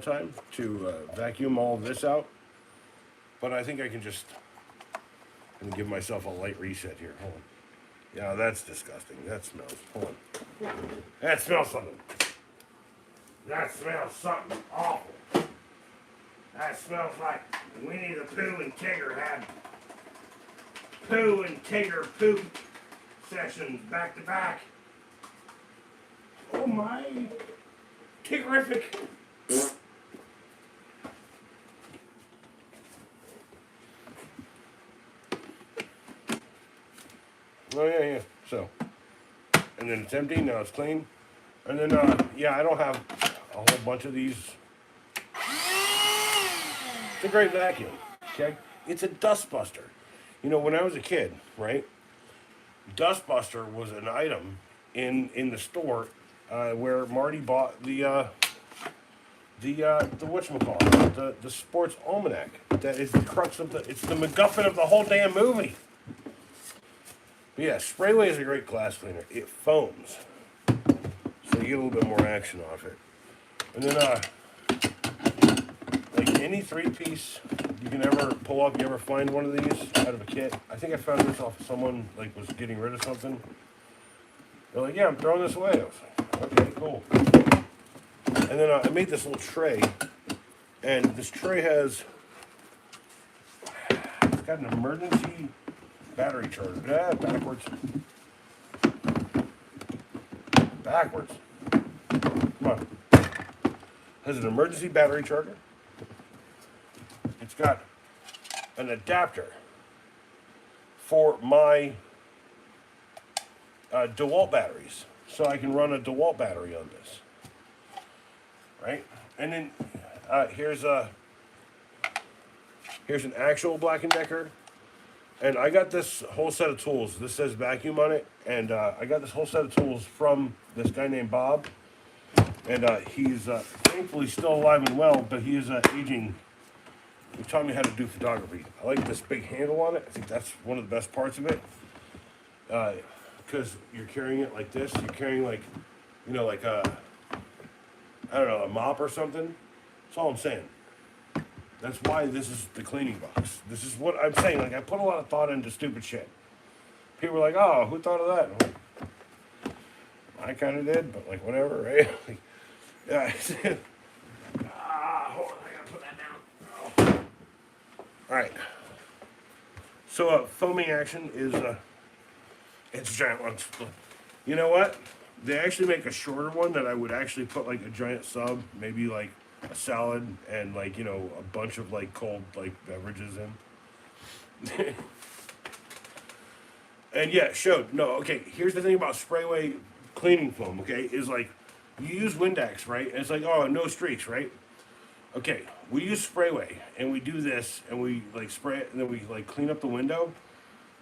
time to vacuum all of this out. But I think I can just give myself a light reset here. Hold on. Yeah, that's disgusting. That smells. Hold on. That smells something. That smells something awful. That smells like Winnie the Pooh and Tigger had Pooh and Tigger poop sessions back to back. Oh my. Tiggerific. Oh yeah. So, and then it's empty. Now it's clean. And then yeah, I don't have a whole bunch of these. It's a great vacuum. Okay, it's a dust buster. You know, when I was a kid, right? Dust buster was an item in the store where Marty bought the whatchamacallit, the sports almanac. That is the crux of it's the MacGuffin of the whole damn movie. But yeah, Sprayway is a great glass cleaner. It foams, so you get a little bit more action off it. And then like any 3-piece you can ever pull off, you ever find one of these out of a kit? I think I found this off of someone like was getting rid of something. They're like, yeah, I'm throwing this away. I was like, okay, cool. And then I made this little tray, and this tray it's got an emergency battery charger. Backwards. Come on. Has an emergency battery charger. It's got an adapter for my DeWalt batteries, so I can run a DeWalt battery on this. Right, and then here's an actual Black & Decker, and I got this whole set of tools. This says vacuum on it, and I got this whole set of tools from this guy named Bob, and he's thankfully still alive and well, but he is aging. He taught me how to do photography. I like this big handle on it. I think that's one of the best parts of it, because you're carrying it like this. You're carrying like, you know, like a, I don't know, a mop or something. That's all I'm saying. That's why this is the cleaning box. This is what I'm saying. Like, I put a lot of thought into stupid shit. People are like, oh, who thought of that? I'm like, I kind of did, but like, whatever, right? Like, yeah. Hold on, I gotta put that down. Oh. All right. So, foaming action is, it's a giant one. You know what? They actually make a shorter one that I would actually put like a giant sub, maybe like a salad and like, you know, a bunch of like cold like beverages in. And yeah, showed. No, okay, here's the thing about Sprayway cleaning foam, okay, is like you use Windex, right? And it's like, oh, no streaks, right? Okay, we use Sprayway and we do this and we like spray it and then we like clean up the window.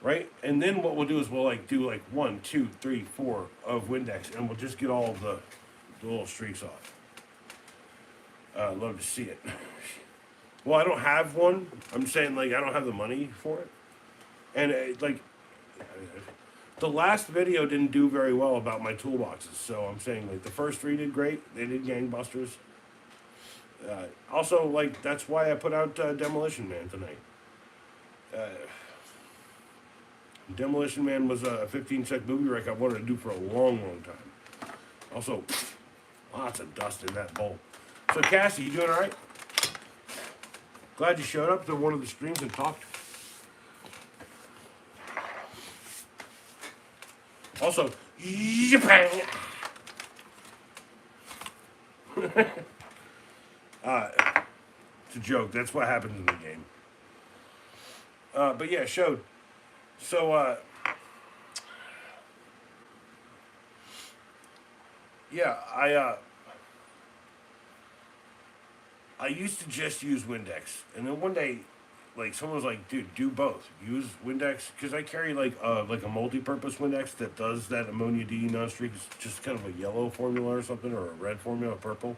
Right, and then what we'll do is we'll like do like 1, 2, 3, 4 of Windex, and we'll just get all of the little streaks off. Love to see it. Well, I don't have one. I'm saying like I don't have the money for it, and like The last video didn't do very well about my toolboxes, so I'm saying like the first three did great. They did gangbusters. Also, like that's why I put out Demolition Man tonight. Demolition Man was a 15-sec movie rec I wanted to do for a long, long time. Also, lots of dust in that bowl. So Cassie, you doing all right? Glad you showed up to one of the streams and talked. Also, Japan. It's a joke. That's what happens in the game. But yeah, showed. So, yeah, I used to just use Windex, and then one day, like someone was like, "Dude, do both. Use Windex because I carry like a multi-purpose Windex that does that ammonia D non-streak. It's just kind of a yellow formula or something, or a red formula, purple.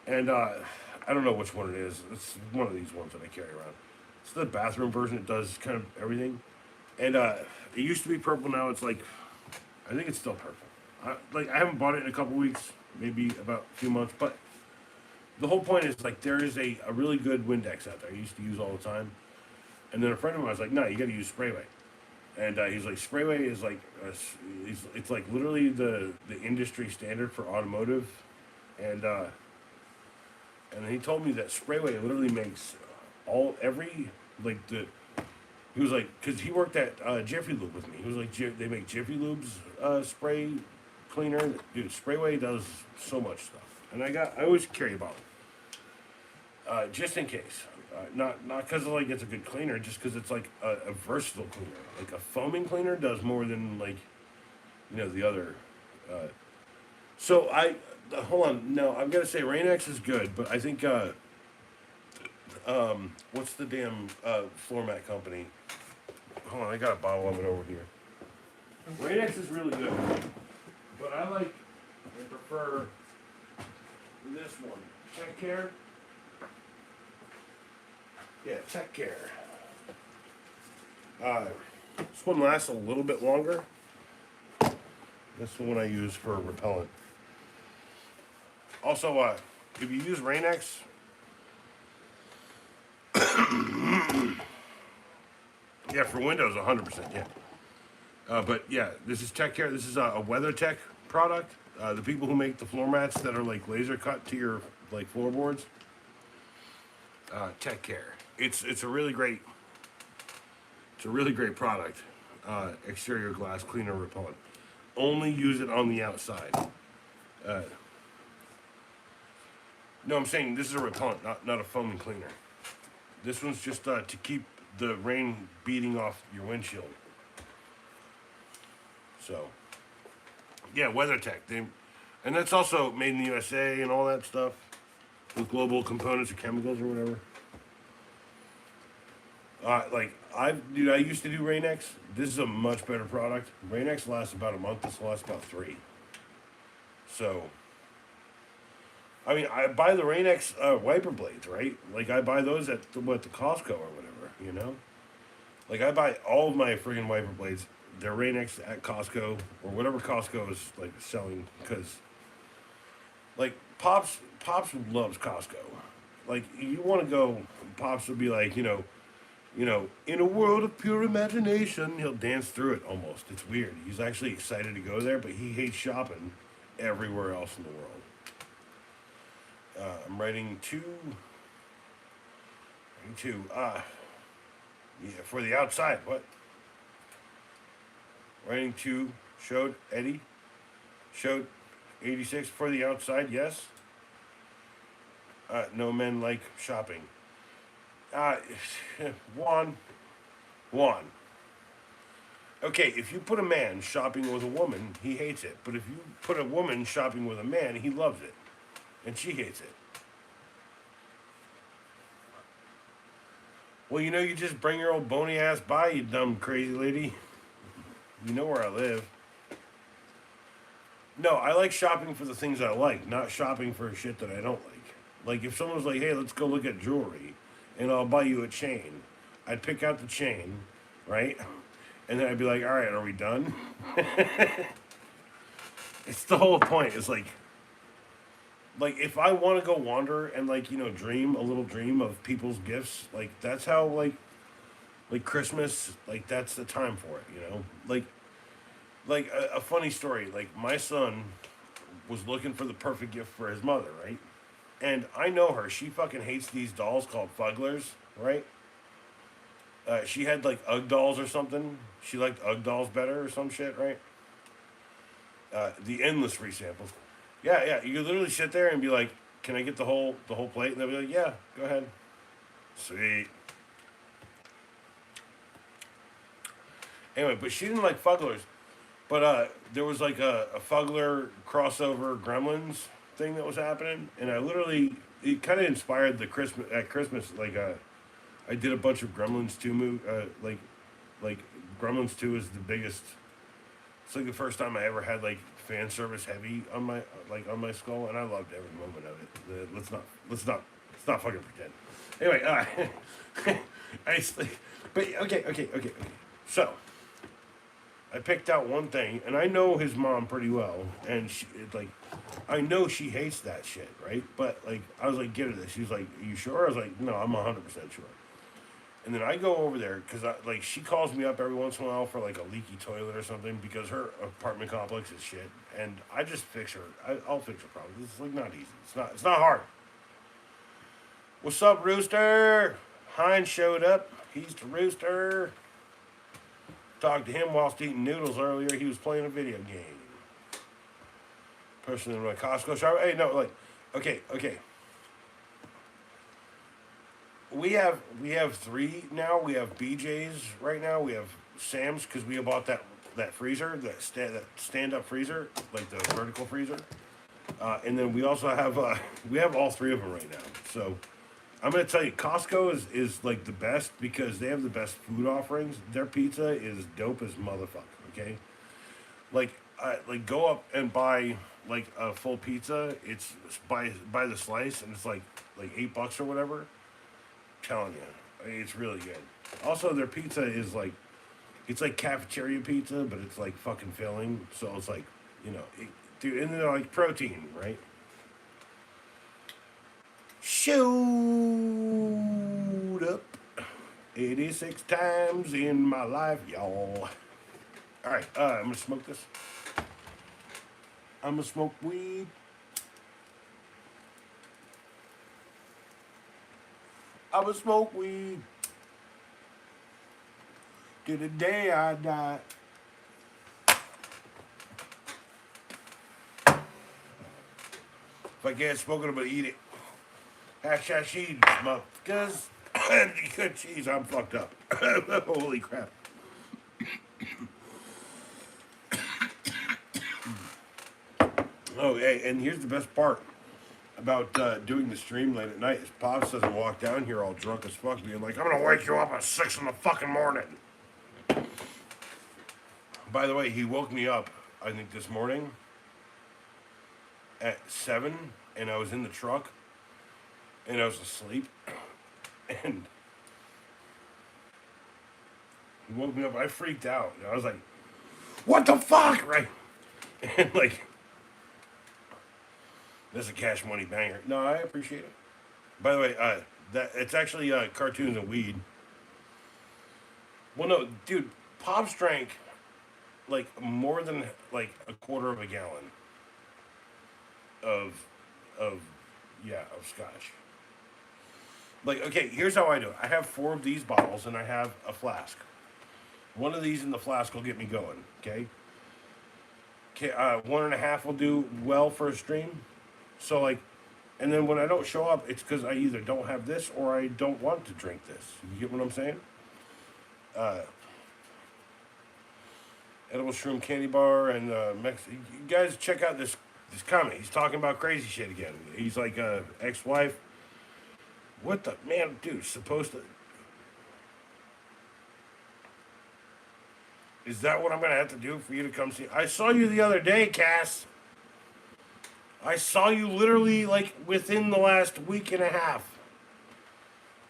And I don't know which one it is. It's one of these ones that I carry around. It's the bathroom version. It does kind of everything. And it used to be purple. Now it's like, I think it's still purple. I haven't bought it in a couple weeks, maybe about a few months, but the whole point is like there is a really good Windex out there I used to use all the time, and then a friend of mine was like, "No, you got to use Sprayway," and he's like, "Sprayway is like it's like literally the industry standard for automotive," and he told me that Sprayway literally makes he was like, because he worked at Jiffy Lube with me. He was like, they make Jiffy Lube's spray cleaner. Dude, Sprayway does so much stuff, and I always carry a bottle. Just in case. Not because like it's a good cleaner, just because it's like a versatile cleaner. Like a foaming cleaner does more than like, the other. So hold on. No, I'm gonna say Rain-X is good, but I think what's the damn floor mat company? Hold on, I got a bottle of it over here. Rain-X is really good, but I prefer this one, Tech Care. Yeah, Tech Care. This one lasts a little bit longer. That's the one I use for repellent. Also, if you use Rain-X, yeah, for Windows, 100%, yeah. But yeah, this is Tech Care. This is a WeatherTech product. The people who make the floor mats that are like laser cut to your like floorboards. Tech Care. It's a really great product. Exterior glass cleaner repellent. Only use it on the outside. No, I'm saying this is a repellent, not a foaming cleaner. This one's just to keep the rain beating off your windshield. So, yeah, WeatherTech. And that's also made in the USA and all that stuff with global components or chemicals or whatever. I used to do Rain-X. This is a much better product. Rain-X lasts about a month. This lasts about 3. So, I mean, I buy the Rain-X wiper blades, right? Like, I buy those at the Costco or whatever, Like, I buy all of my friggin' wiper blades. They're Rain-X at Costco or whatever Costco is, like, selling. Because, like, Pops loves Costco. Like, you want to go, Pops would be like, in a world of pure imagination, he'll dance through it almost. It's weird. He's actually excited to go there, but he hates shopping everywhere else in the world. I'm writing two. Yeah, for the outside. What? Writing 2. Showed Eddie. Showed 86 for the outside. Yes. No men like shopping. One. Okay, if you put a man shopping with a woman, he hates it. But if you put a woman shopping with a man, he loves it. And she hates it. Well, you just bring your old bony ass by, you dumb crazy lady. You know where I live. No, I like shopping for the things I like, not shopping for shit that I don't like. Like, if someone was like, hey, let's go look at jewelry, and I'll buy you a chain. I'd pick out the chain, right? And then I'd be like, all right, are we done? It's the whole point. It's like if I want to go wander and like dream a little dream of people's gifts, like that's how like Christmas, like that's the time for it. Like a funny story. Like my son was looking for the perfect gift for his mother, right? And I know her. She fucking hates these dolls called Fugglers, right? She had like Ugg dolls or something. She liked Ugg dolls better or some shit, right? The endless free samples. Yeah, yeah. You could literally sit there and be like, "Can I get the whole plate?" And they'll be like, "Yeah, go ahead." Sweet. Anyway, but she didn't like Fugglers. But there was like a Fuggler crossover Gremlins thing that was happening, and I literally it kind of inspired the Christmas at Christmas. Like I did a bunch of Gremlins 2 like Gremlins 2 is the biggest. It's like the first time I ever had like fan service heavy on my skull, and I loved every moment of it. Let's not fucking pretend. Anyway, but okay. So I picked out one thing, and I know his mom pretty well, and I know she hates that shit, right? But like, I was like, get her this. She was like, "You sure?" I was like, "No, I'm 100% sure." And then I go over there because she calls me up every once in a while for like a leaky toilet or something because her apartment complex is shit, and I just fix her. I'll fix her problem. It's like not easy. It's not hard. What's up, Rooster? Heinz showed up. He's the Rooster. Talked to him whilst eating noodles earlier. He was playing a video game. Person in my Costco shop. Hey, no, like, okay. We have 3 now. We have BJ's right now. We have Sam's because we bought that freezer, that stand up freezer, like the vertical freezer. And then we also have we have all 3 of them right now. So I'm gonna tell you, Costco is like the best because they have the best food offerings. Their pizza is dope as motherfucker. Okay, like go up and buy like a full pizza. It's by the slice, and it's like $8 or whatever. Telling you, it's really good. Also, their pizza is like it's like cafeteria pizza, but it's like fucking filling. So it's like dude, and they're like protein, right? Showed up 86 times in my life, y'all. All right, I'm gonna smoke this. I'm gonna smoke weed. I'm gonna smoke weed till the day I die. If I can't smoke it, I'm gonna eat it. Hashish, motherfuckers. Good cheese, I'm fucked up. Holy crap. Oh, hey, and here's the best part about doing the stream late at night is Pops doesn't walk down here all drunk as fuck being like, I'm gonna wake you up at 6 in the fucking morning. By the way, he woke me up, I think this morning at 7, and I was in the truck, and I was asleep, and he woke me up. I freaked out. I was like, what the fuck, right? And like, that's a Cash Money banger. No, I appreciate it. By the way, that it's actually cartoons and weed. Well, no, dude, Pops drank like more than like a quarter of a gallon of scotch. Like, okay, here's how I do it. I have 4 of these bottles and I have a flask. One of these in the flask will get me going. Okay. Okay, 1.5 will do well for a stream. So like, and then when I don't show up, it's because I either don't have this or I don't want to drink this. You get what I'm saying? Edible Shroom Candy Bar and you guys check out this comment. He's talking about crazy shit again. He's like ex-wife. What the man, dude? Supposed to? Is that what I'm gonna have to do for you to come see? I saw you the other day, Cass. I saw you literally like within the last week and a half.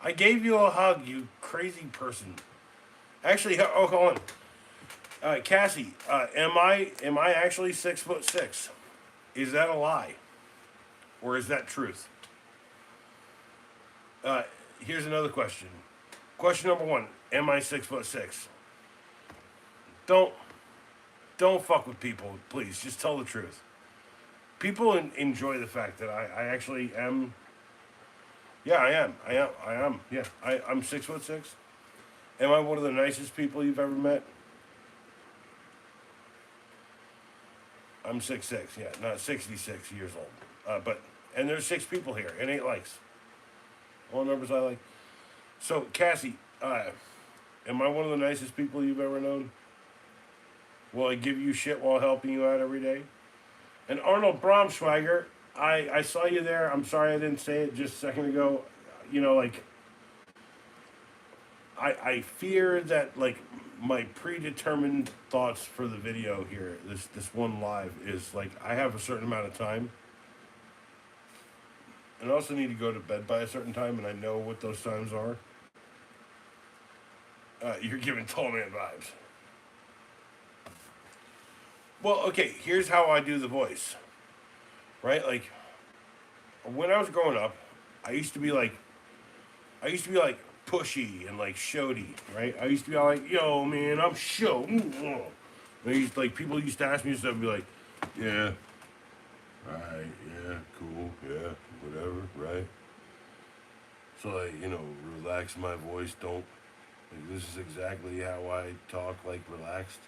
I gave you a hug, you crazy person. Actually, oh, hold on. Cassie, am I actually 6'6"? Is that a lie, or is that truth? Here's another question. Question number one: am I 6'6"? Don't don't fuck with people, please. Just tell the truth. People enjoy the fact that I actually am. Yeah, I am. I am. Yeah, I'm 6'6". Am I one of the nicest people you've ever met? I'm 6'6". Yeah, not 66 years old. But and there's 6 people here and 8 likes. All numbers I like. So Cassie, am I one of the nicest people you've ever known? Will I give you shit while helping you out every day? And Arnold Bromschweiger, I saw you there. I'm sorry I didn't say it just a second ago. You know, like I fear that like my predetermined thoughts for the video here, this one live, is like I have a certain amount of time. And I also need to go to bed by a certain time, and I know what those times are. You're giving Tall Man vibes. Well, okay, here's how I do the voice. Right? Like, when I was growing up, I used to be like pushy and like shody, right? I used to be all like, yo, man, I'm show. Like, people used to ask me stuff and be like, yeah, right, yeah, cool, yeah, whatever, right? So, like, relax my voice, don't, like, this is exactly how I talk, like, relaxed.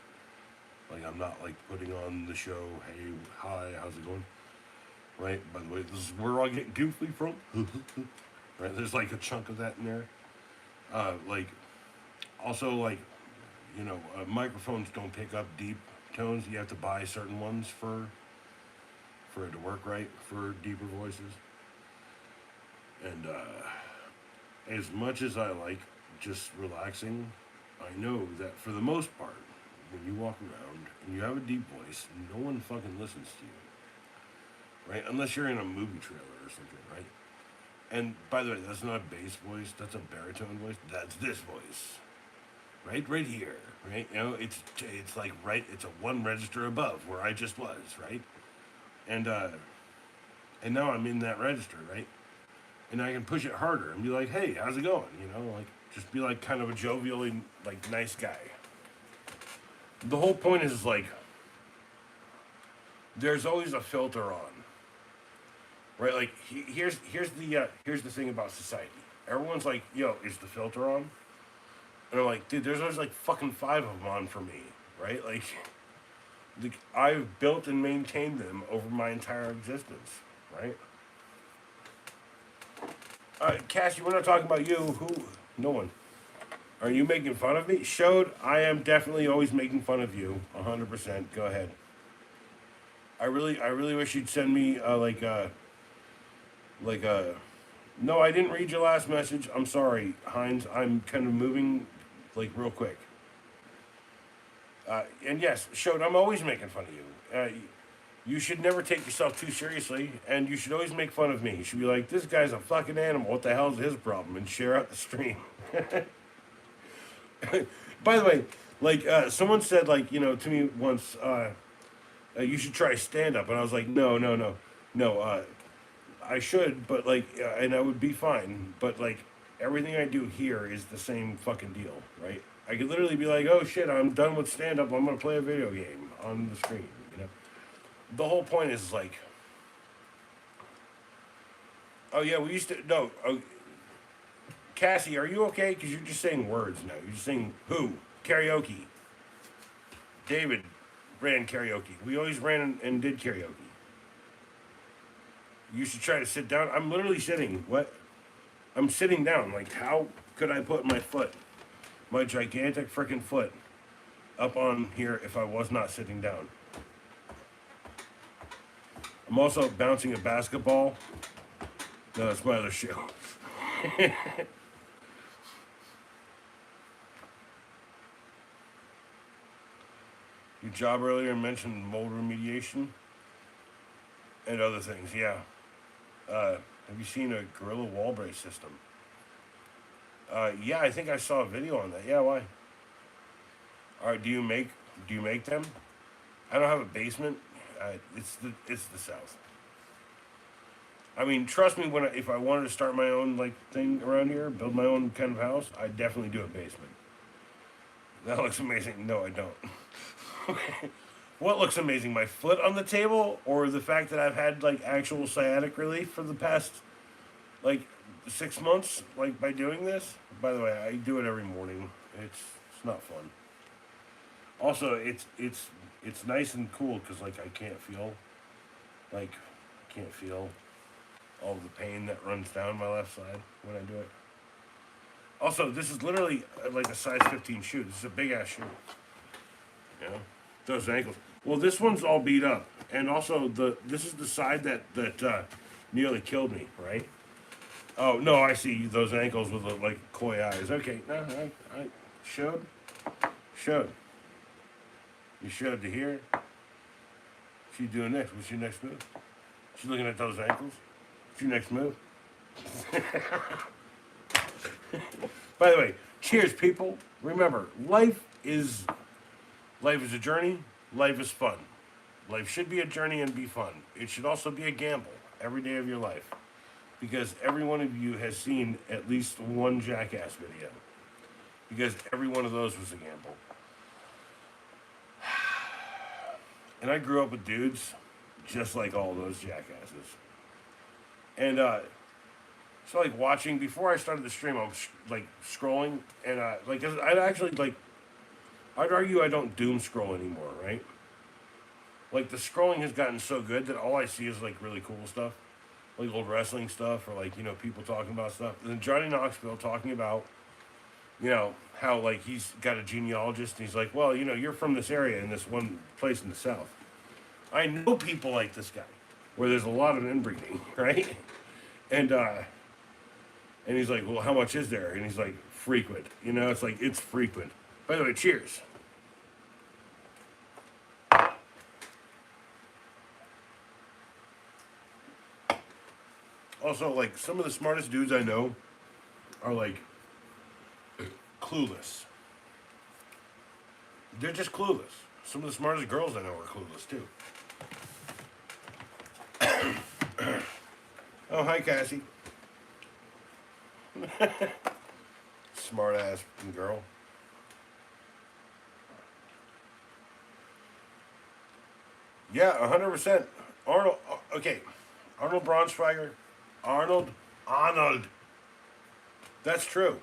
Like, I'm not, like, putting on the show, hey, hi, how's it going? Right, by the way, this is where I get goofy from. Right, there's, like, a chunk of that in there. Like, also, like, microphones don't pick up deep tones. You have to buy certain ones for it to work right for deeper voices. And as much as I like just relaxing, I know that for the most part, when you walk around and you have a deep voice, no one fucking listens to you. Right? Unless you're in a movie trailer or something, right? And by the way, that's not a bass voice, that's a baritone voice. That's this voice. Right here. Right? It's like it's a one register above where I just was, right? And now I'm in that register, right? And I can push it harder and be like, hey, how's it going? Like just be like kind of a jovially like nice guy. The whole point is like there's always a filter on. Right, like here's the thing about society. Everyone's like, "Yo, is the filter on?" And I'm like, "Dude, there's always like fucking 5 of them on for me." Right, like I've built and maintained them over my entire existence. Right. Cassie, we're not talking about you. Who? No one. Are you making fun of me? Showed. I am definitely always making fun of you. 100%. Go ahead. I really wish you'd send me no, I didn't read your last message. I'm sorry, Heinz. I'm kind of moving, like, real quick. And yes, Shode, I'm always making fun of you. You should never take yourself too seriously, and you should always make fun of me. You should be like, this guy's a fucking animal. What the hell's his problem? And share out the stream. By the way, like, someone said, like, to me once, you should try stand-up. And I was like, no. I should, but like, and I would be fine. But like, everything I do here is the same fucking deal, right? I could literally be like, oh shit, I'm done with stand up. I'm gonna play a video game on the screen. The whole point is like, oh yeah, we used to no. Cassie, are you okay? Because you're just saying words now. You're just saying who karaoke. David ran karaoke. We always ran and did karaoke. You should try to sit down. I'm literally sitting. What? I'm sitting down. Like, how could I put my gigantic freaking foot, up on here if I was not sitting down? I'm also bouncing a basketball. No, that's my other shoe. Your job earlier mentioned mold remediation and other things. Yeah. Have you seen a Gorilla wall brace system? Yeah, I think I saw a video on that. Yeah, why? All right, do you make Do you make them? I don't have a basement. It's the South. I mean, trust me. If I wanted to start my own like thing around here, build my own kind of house, I'd definitely do a basement. That looks amazing. No, I don't. What looks amazing? My foot on the table, or the fact that I've had like actual sciatic relief for the past like 6 months, like by doing this. By the way, I do it every morning. It's not fun. Also, it's nice and cool because like like I can't feel all the pain that runs down my left side when I do it. Also, this is literally like a size 15 shoe. This is a big ass shoe. You know, those ankles. Well, this one's all beat up, and also this is the side that nearly killed me, right? Oh no, I see those ankles with the, like coy eyes. Okay, no, I showed. You showed to here. What you doing next? What's your next move? She's looking at those ankles. What's your next move? By the way, cheers, people. Remember, life is a journey. Life is fun. Life should be a journey and be fun. It should also be a gamble every day of your life, because every one of you has seen at least one Jackass video. Because every one of those was a gamble. And I grew up with dudes just like all those jackasses. And so like watching before I started the stream, I was like scrolling, and like I'd actually like I'd argue I don't doom scroll anymore, right? Like the scrolling has gotten so good that all I see is like really cool stuff, like old wrestling stuff, or like people talking about stuff. And then Johnny Knoxville talking about how like he's got a genealogist, and he's like, well, you're from this area in this one place in the South. I know people like this guy, where there's a lot of inbreeding, right? And he's like, well, how much is there? And he's like, frequent. It's like, it's frequent. By the way, cheers. Also, like, some of the smartest dudes I know are like clueless. They're just clueless. Some of the smartest girls I know are clueless too. Oh, hi, Cassie. Smart ass girl. Yeah, 100%. Arnold. Okay, Arnold Braunschweiger. Arnold. That's true.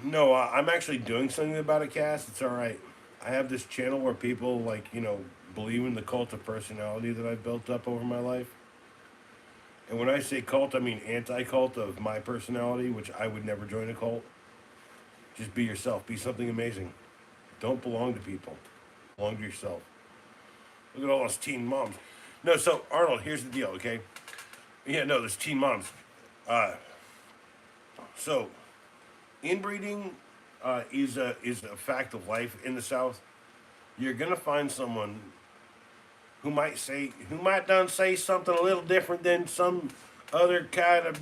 No, I'm actually doing something about it, Cass. It's all right. I have this channel where people like believe in the cult of personality that I've built up over my life. And when I say cult, I mean anti-cult of my personality, which I would never join a cult. Just be yourself. Be something amazing. Don't belong to people. Belong to yourself. Look at all those teen moms. No, so Arnold, here's the deal, okay? Yeah, no, there's teen moms. So inbreeding is a fact of life in the South. You're gonna find someone who might done say something a little different than some other kind of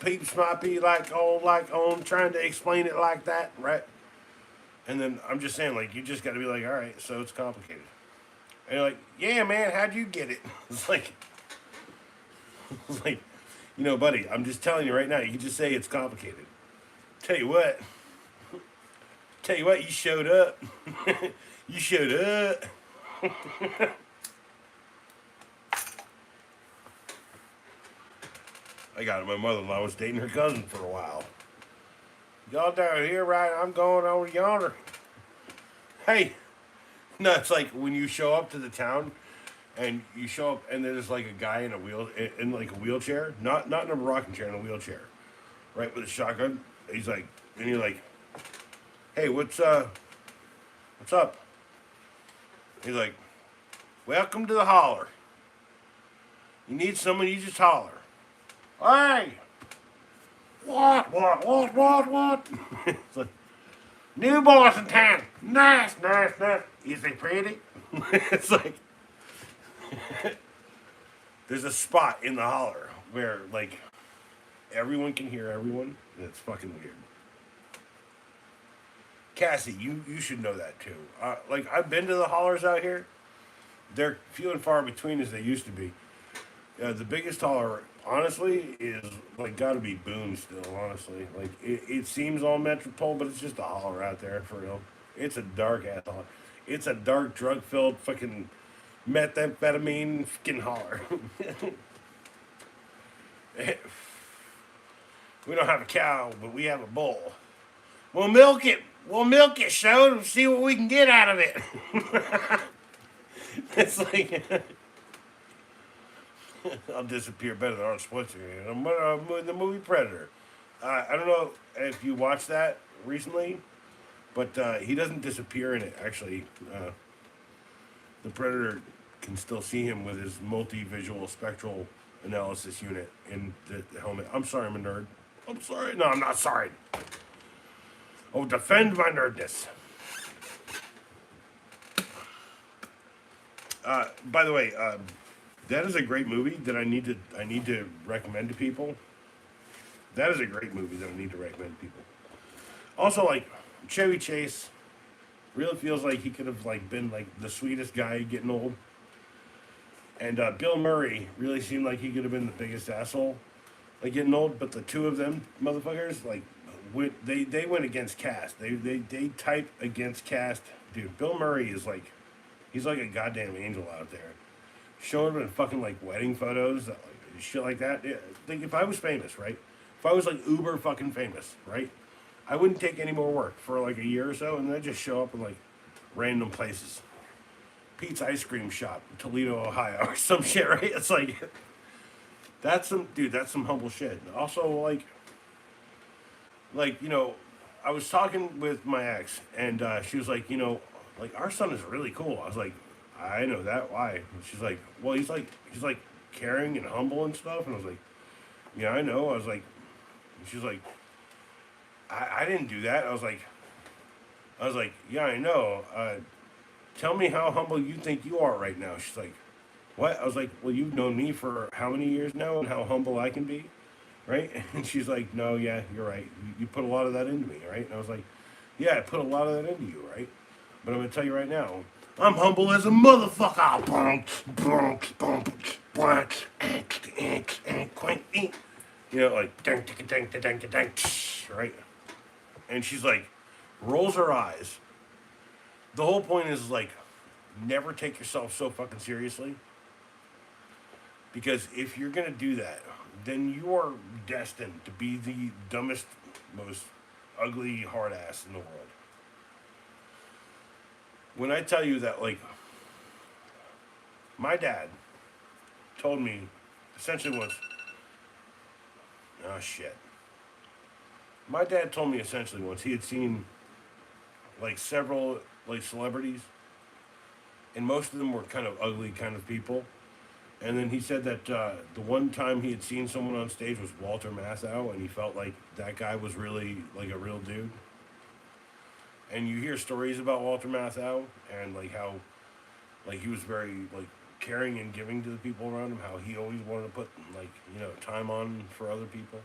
peeps might be like on trying to explain it like that, right? And then I'm just saying, like, you just got to be like, all right, so it's complicated. And you're like, yeah, man, how'd you get it? It's like, buddy, I'm just telling you right now. You can just say it's complicated. Tell you what, you showed up. You showed up. I got it. My mother-in-law was dating her cousin for a while. Y'all down here, right? I'm going over yonder. Hey, no, it's like when you show up to the town, and you show up, and there's like a guy in like a wheelchair, not in a rocking chair, in a wheelchair, right, with a shotgun. He's like, and you're like, hey, what's up? He's like, welcome to the holler. You need someone, you just holler. Hey! What? It's like, new boys in town. Nice. Is they pretty? It's like, there's a spot in the holler where, like, everyone can hear everyone, and it's fucking weird. Cassie, you should know that too. Like I've been to the hollers out here. They're few and far between as they used to be. The biggest holler, honestly, is like got to be Boone still. Honestly, like it seems all metropole, but it's just a holler out there for real. It's a dark ass holler. It's a dark drug filled fucking methamphetamine fucking holler. We don't have a cow, but we have a bull. We'll milk it. We'll milk it, show, and see what we can get out of it. It's like I'll disappear better than Arnold Schwarzenegger in the movie Predator. I don't know if you watched that recently, but he doesn't disappear in it. Actually, the Predator can still see him with his multi-visual spectral analysis unit in the helmet. I'm sorry, I'm a nerd. I'm sorry. No, I'm not sorry. Oh, defend my nerdness. By the way, that is a great movie that I need to recommend to people. That is a great movie that I need to recommend to people. Also, like Chevy Chase, really feels like he could have like been like the sweetest guy getting old. And Bill Murray really seemed like he could have been the biggest asshole, like getting old. But the two of them motherfuckers, like, they went against cast. They type against cast. Dude, Bill Murray is like, he's like a goddamn angel out there. Showing him in fucking like wedding photos, like, shit like that. Yeah, like if I was famous, right? If I was like uber fucking famous, right? I wouldn't take any more work for like a year or so, and then I'd just show up in like random places. Pete's Ice Cream Shop, Toledo, Ohio, or some shit, right? It's like, that's some humble shit. Also, you know, I was talking with my ex, and she was like, you know, like our son is really cool. I was like, I know that. Why? And she's like, well, he's like caring and humble and stuff. And I was like, yeah, I know. I was like, she's like, I didn't do that. I was like, yeah, I know. Tell me how humble you think you are right now. She's like, what? I was like, well, you've known me for how many years now, and how humble I can be, right? And she's like, no, yeah, you're right. You put a lot of that into me, right? And I was like, yeah, I put a lot of that into you, right? But I'm gonna tell you right now, I'm humble as a motherfucker. You know, like dang, dang, dang, dang, dang, dang, right? And she's like, rolls her eyes. The whole point is like, never take yourself so fucking seriously. Because if you're gonna do that, then you are destined to be the dumbest, most ugly hard ass in the world. When I tell you that, like, my dad told me essentially once, oh shit. My dad told me essentially once he had seen like several like celebrities, and most of them were kind of ugly kind of people. And then he said that the one time he had seen someone on stage was Walter Matthau, and he felt like that guy was really like a real dude. And you hear stories about Walter Matthau and like how like he was very like caring and giving to the people around him. How he always wanted to put like time on for other people.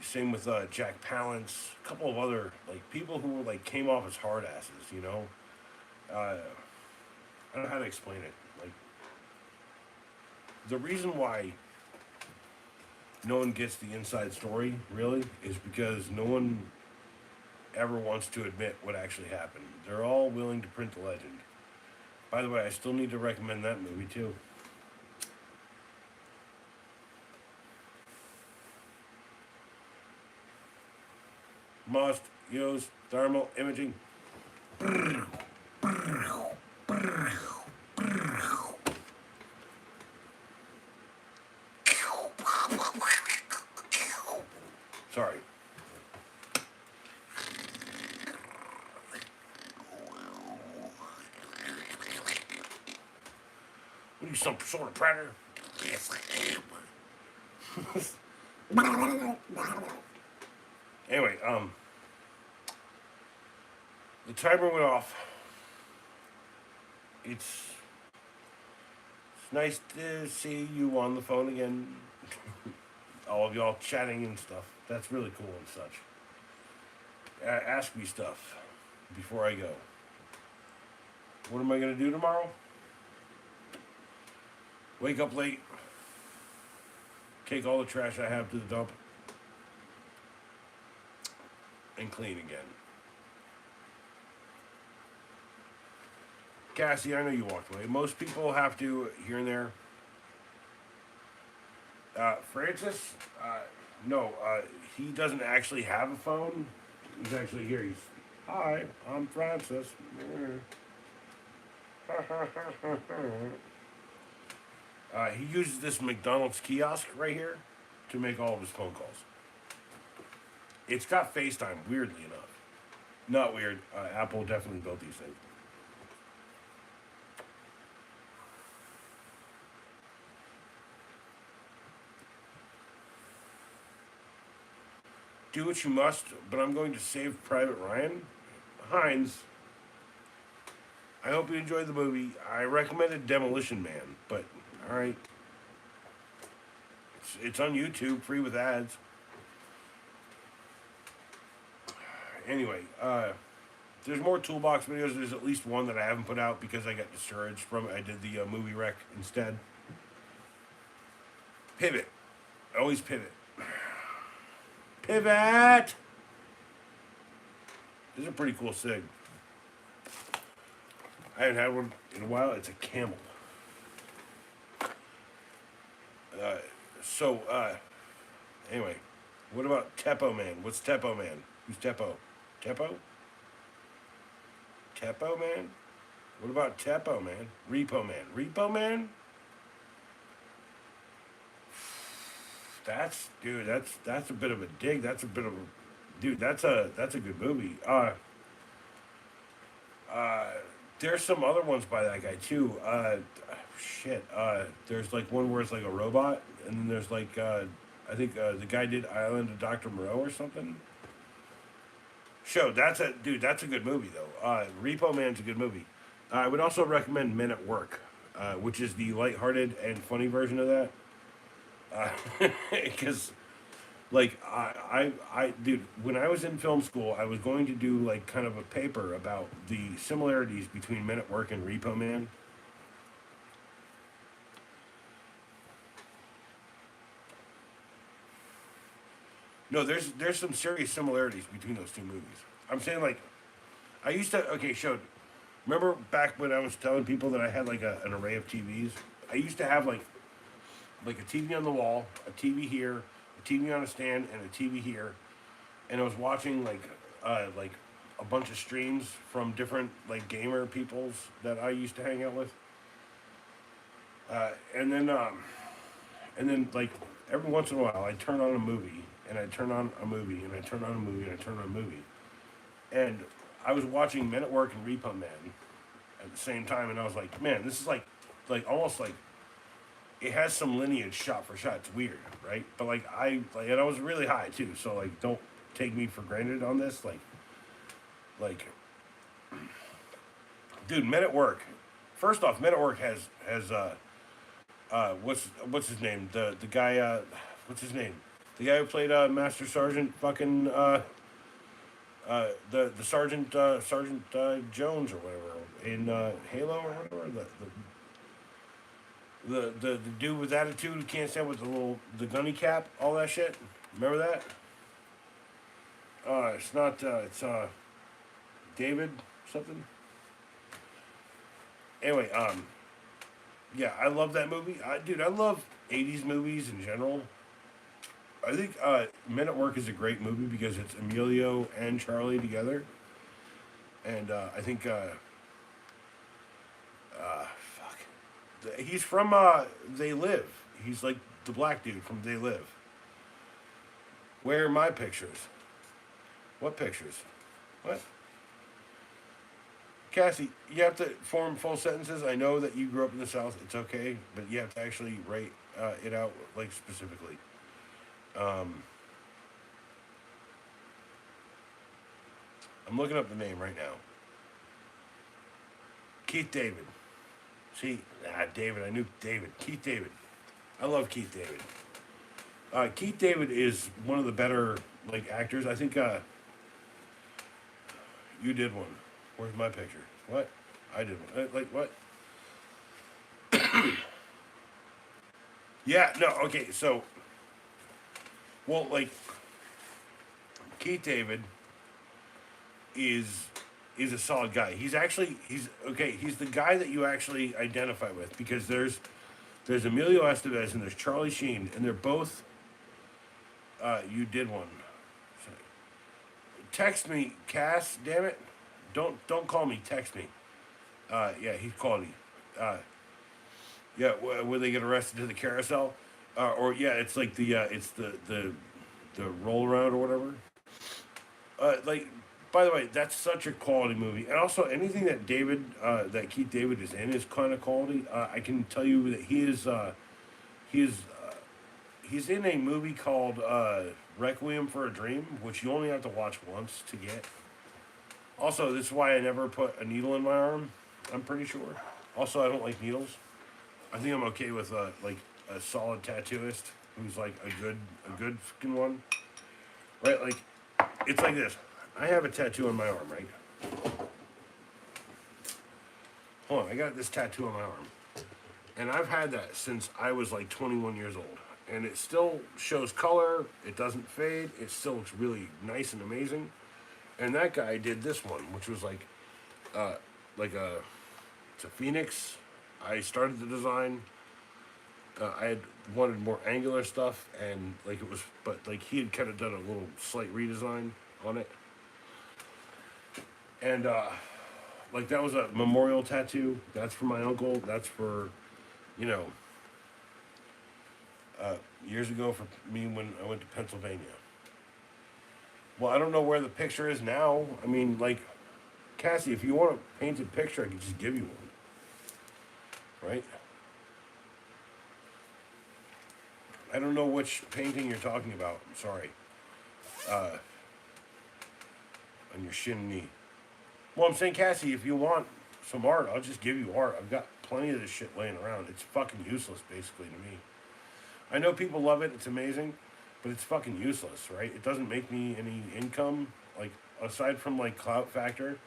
Same with Jack Palance, a couple of other like people who were like came off as hard asses. I don't know how to explain it. Like the reason why no one gets the inside story really is because no one ever wants to admit what actually happened. They're all willing to print the legend. By the way, I still need to recommend that movie too. Must use thermal imaging. Sorry. What are you, some sort of predator? Anyway, the timer went off. It's nice to see you on the phone again. All of y'all chatting and stuff. That's really cool and such. ask me stuff before I go. What am I gonna do tomorrow? Wake up late, take all the trash I have to the dump, and clean again. Cassie, I know you walked away. Most people have to here and there. Francis, no, he doesn't actually have a phone. He's actually here. He's, hi, I'm Francis. He uses this McDonald's kiosk right here to make all of his phone calls. It's got FaceTime, weirdly enough. Not weird. Apple definitely built these things. Do what you must, but I'm going to save Private Ryan. Hines, I hope you enjoyed the movie. I recommended Demolition Man, but alright. It's on YouTube, free with ads. Anyway, there's more Toolbox videos. There's at least one that I haven't put out because I got discouraged from it. I did the movie rec instead. Pivot. Always pivot. Pivot! This is a pretty cool Sig. I haven't had one in a while. It's a Camel. Anyway, what about Tepo Man? What's Tepo Man? Who's Tepo? Tepo? Tepo Man? What about Tepo Man? Repo Man. Repo Man? That's a bit of a dig. That's a bit of a dude. That's a good movie. There's some other ones by that guy too. There's like one where it's like a robot, and then there's like I think the guy did Island of Dr. Moreau or something. That's a good movie though. Repo Man's a good movie. I would also recommend Men at Work, which is the lighthearted and funny version of that. Because like dude, when I was in film school, I was going to do like kind of a paper about the similarities between Men at Work and Repo Man. No, there's some serious similarities between those two movies. I'm saying like I used to remember back when I was telling people that I had like an array of TVs? I used to have like a TV on the wall, a TV here, a TV on a stand, and a TV here, and I was watching like a bunch of streams from different like gamer peoples that I used to hang out with, and then like every once in a while I'd turn on a movie, and I'd turn on a movie, and I'd turn on a movie, and I'd turn on a movie, and I was watching Men at Work and Repo Man at the same time, and I was like, man, this is like almost like. It has some lineage shot for shot. It's weird, right? But and I was really high too, so like don't take me for granted on this. Like dude, Men at Work. First off, Men at Work has what's his name? The guy what's his name? The guy who played Master Sergeant fucking the Sergeant Jones or whatever in Halo or whatever the dude with attitude who can't stand with the gunny cap, all that shit. Remember that? It's not. It's David something. Anyway, yeah, I love that movie. Dude, I love '80s movies in general. I think Men at Work is a great movie because it's Emilio and Charlie together, and I think. He's from They Live. He's like the black dude from They Live. Where are my pictures? What pictures? What? Cassie, you have to form full sentences. I know that you grew up in the South. It's okay, but you have to actually write it out like specifically. I'm looking up the name right now. Keith David. See, David. I knew David. Keith David. I love Keith David. Keith David is one of the better like actors. I think You did one. Where's my picture? What? I did one. Like what? Yeah, no, okay, so, well, like, Keith David is a solid guy. He's the guy that you actually identify with, because there's Emilio Estevez and there's Charlie Sheen, and they're both you did one. Sorry. Text me, Cass, damn it. Don't call me, text me. Yeah, he's called me. Yeah, where they get arrested to the carousel, or yeah, it's like it's the roll around or whatever. Like, by the way, that's such a quality movie, and also anything that Keith David is in is kind of quality. I can tell you that he is he's in a movie called Requiem for a Dream, which you only have to watch once to get. Also, this is why I never put a needle in my arm. I'm pretty sure. Also, I don't like needles. I think I'm okay with like a solid tattooist who's like a good fucking one, right? Like, it's like this. I have a tattoo on my arm, right? Hold on, I got this tattoo on my arm, and I've had that since I was like 21 years old, and it still shows color. It doesn't fade. It still looks really nice and amazing. And that guy did this one, which was like a it's a phoenix. I started the design. I had wanted more angular stuff, and like it was, but like he had kind of done a little slight redesign on it, and like that was a memorial tattoo. That's for my uncle. That's for, you know, years ago for me when I went to Pennsylvania. Well, I don't know where the picture is now. I mean, like, Cassie, if you want a painted picture, I can just give you one. Right? I don't know which painting you're talking about. I'm sorry. On your shin knee. Well, I'm saying, Cassie, if you want some art, I'll just give you art. I've got plenty of this shit laying around. It's fucking useless, basically, to me. I know people love it. It's amazing. But it's fucking useless, right? It doesn't make me any income. Like, aside from, like, clout factor.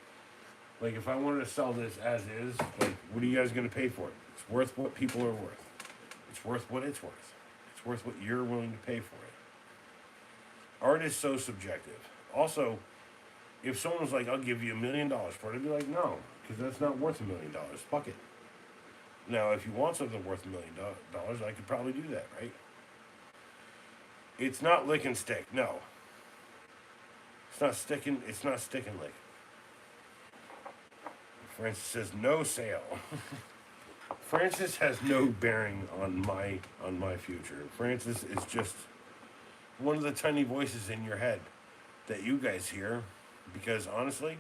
Like, if I wanted to sell this as is, like, what are you guys going to pay for it? It's worth what people are worth. It's worth what it's worth. It's worth what you're willing to pay for it. Art is so subjective. Also, if someone was like, I'll give you $1 million for it, I'd be like, no, because that's not worth $1 million. Fuck it. Now, if you want something worth $1 million, I could probably do that, right? It's not lick and stick. No. It's not sticking lick. Francis says no sale. Francis has no bearing on my future. Francis is just one of the tiny voices in your head that you guys hear, because honestly,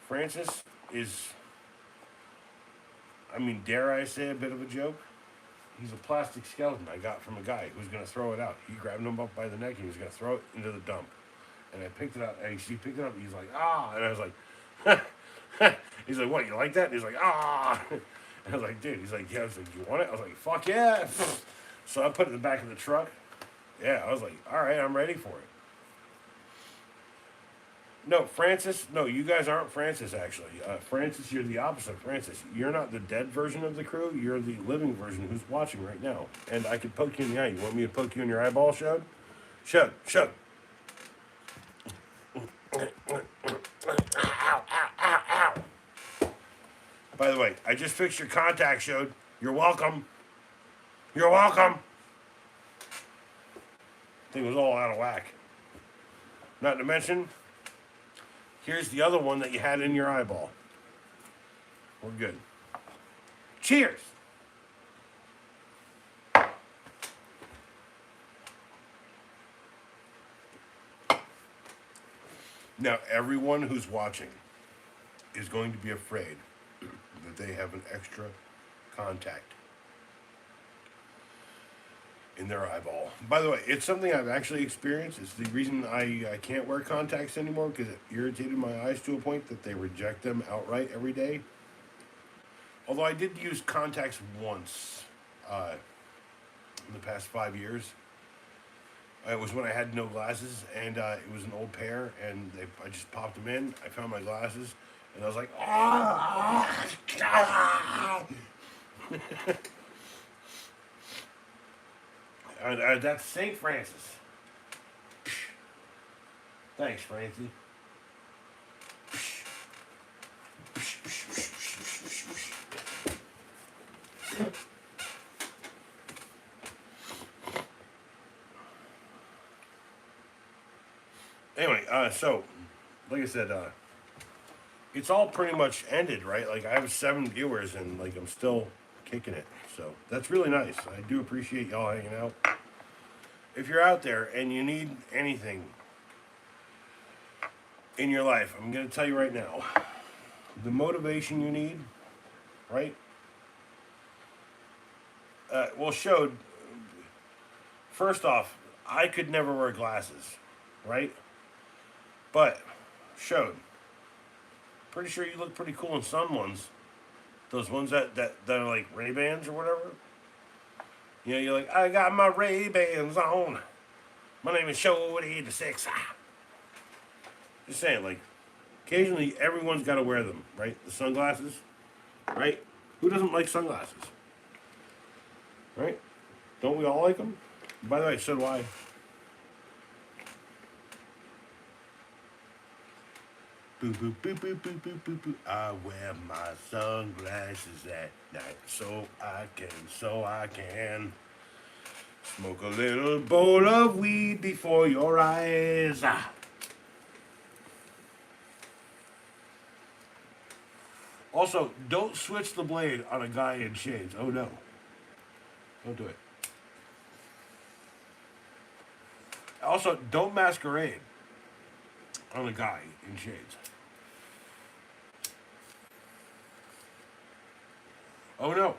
Francis is, I mean, dare I say, a bit of a joke. He's a plastic skeleton I got from a guy who was going to throw it out. He grabbed him up by the neck and he was going to throw it into the dump. And I picked it up, and he picked it up, and he's like, ah. And I was like, he's like, what, you like that? And he's like, ah. And I was like, dude, he's like, yeah. I was like, you want it? I was like, fuck yeah. So I put it in the back of the truck. Yeah, I was like, all right, I'm ready for it. No, Francis, no, you guys aren't Francis, actually. Francis, you're the opposite of Francis. You're not the dead version of the crew. You're the living version who's watching right now. And I could poke you in the eye. You want me to poke you in your eyeball, Shug? Shug. Ow. By the way, I just fixed your contact, Shug. You're welcome. Thing was all out of whack. Not to mention, here's the other one that you had in your eyeball. We're good. Cheers! Now, everyone who's watching is going to be afraid that they have an extra contact in their eyeball. By the way, it's something I've actually experienced. It's the reason I can't wear contacts anymore, because it irritated my eyes to a point that they reject them outright every day. Although I did use contacts once in the past 5 years. It was when I had no glasses, and it was an old pair, and I just popped them in. I found my glasses, and I was like, ah! That's St. Francis. Thanks, Francie. Anyway, so, like I said, it's all pretty much ended, right? Like, I have 7 viewers, and, like, I'm still kicking it. So, that's really nice. I do appreciate y'all hanging out. If you're out there and you need anything in your life, I'm going to tell you right now, the motivation you need, right? Well, showed, first off, I could never wear glasses, right? But, showed, pretty sure you look pretty cool in some ones. Those ones that are like Ray-Bans or whatever. You know, you're like, I got my Ray-Bans on. My name is Shody the Six. Just saying, like, occasionally everyone's got to wear them, right? The sunglasses, right? Who doesn't like sunglasses? Right? Don't we all like them? By the way, so do I. Boo, boo, boo, boo, boo, boo, boo, boo. I wear my sunglasses at night so I can smoke a little bowl of weed before your eyes. Also, don't switch the blade on a guy in shades. Oh no. Don't do it. Also, don't masquerade on a guy in shades. Oh no.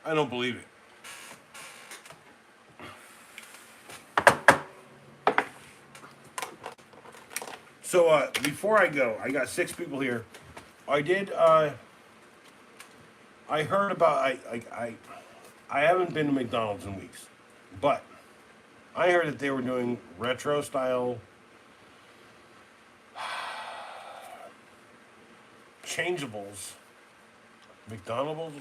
I don't believe it. So before I go, I got 6 people here. I did I heard about I haven't been to McDonald's in weeks, but I heard that they were doing retro style changeables. McDonald's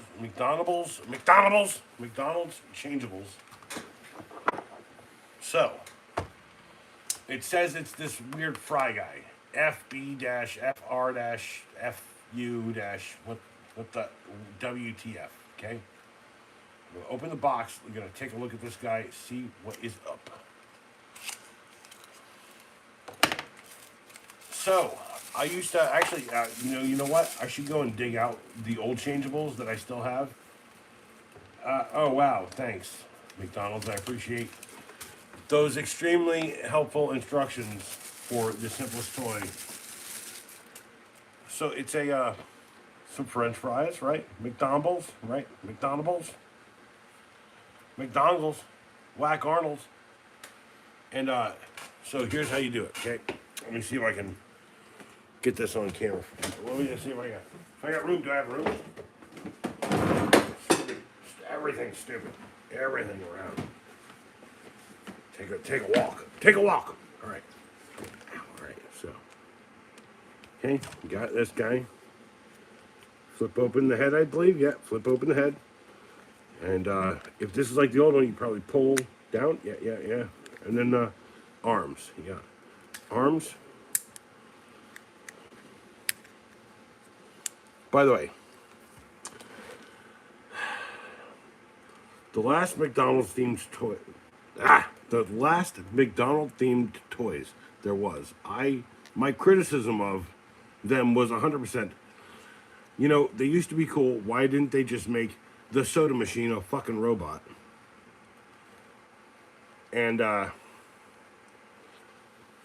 changeables. So it says it's this weird fry guy. FB-FR-FU- what the WTF, okay? We're gonna open the box, we're gonna take a look at this guy, see what is up. So, I used to actually, you know what? I should go and dig out the old changeables that I still have. Oh wow, thanks, McDonald's. I appreciate those extremely helpful instructions for the simplest toy. So it's some French fries, right? McDonald's, right? McDonald's, Whack Arnold's, and so here's how you do it. Okay, let me see if I can get this on camera. Let me just see if I got room. Do I have room? Stupid. Everything's stupid. Everything around. Take a walk. Take a walk. All right. All right. So, okay, you got this guy. Flip open the head, I believe. Yeah, flip open the head. And if this is like the old one, you probably pull down. Yeah. And then arms. You got arms. By the way, the last McDonald's themed toy. The last McDonald's themed toys there was. My criticism of them was 100%. You know, they used to be cool. Why didn't they just make the soda machine a fucking robot? And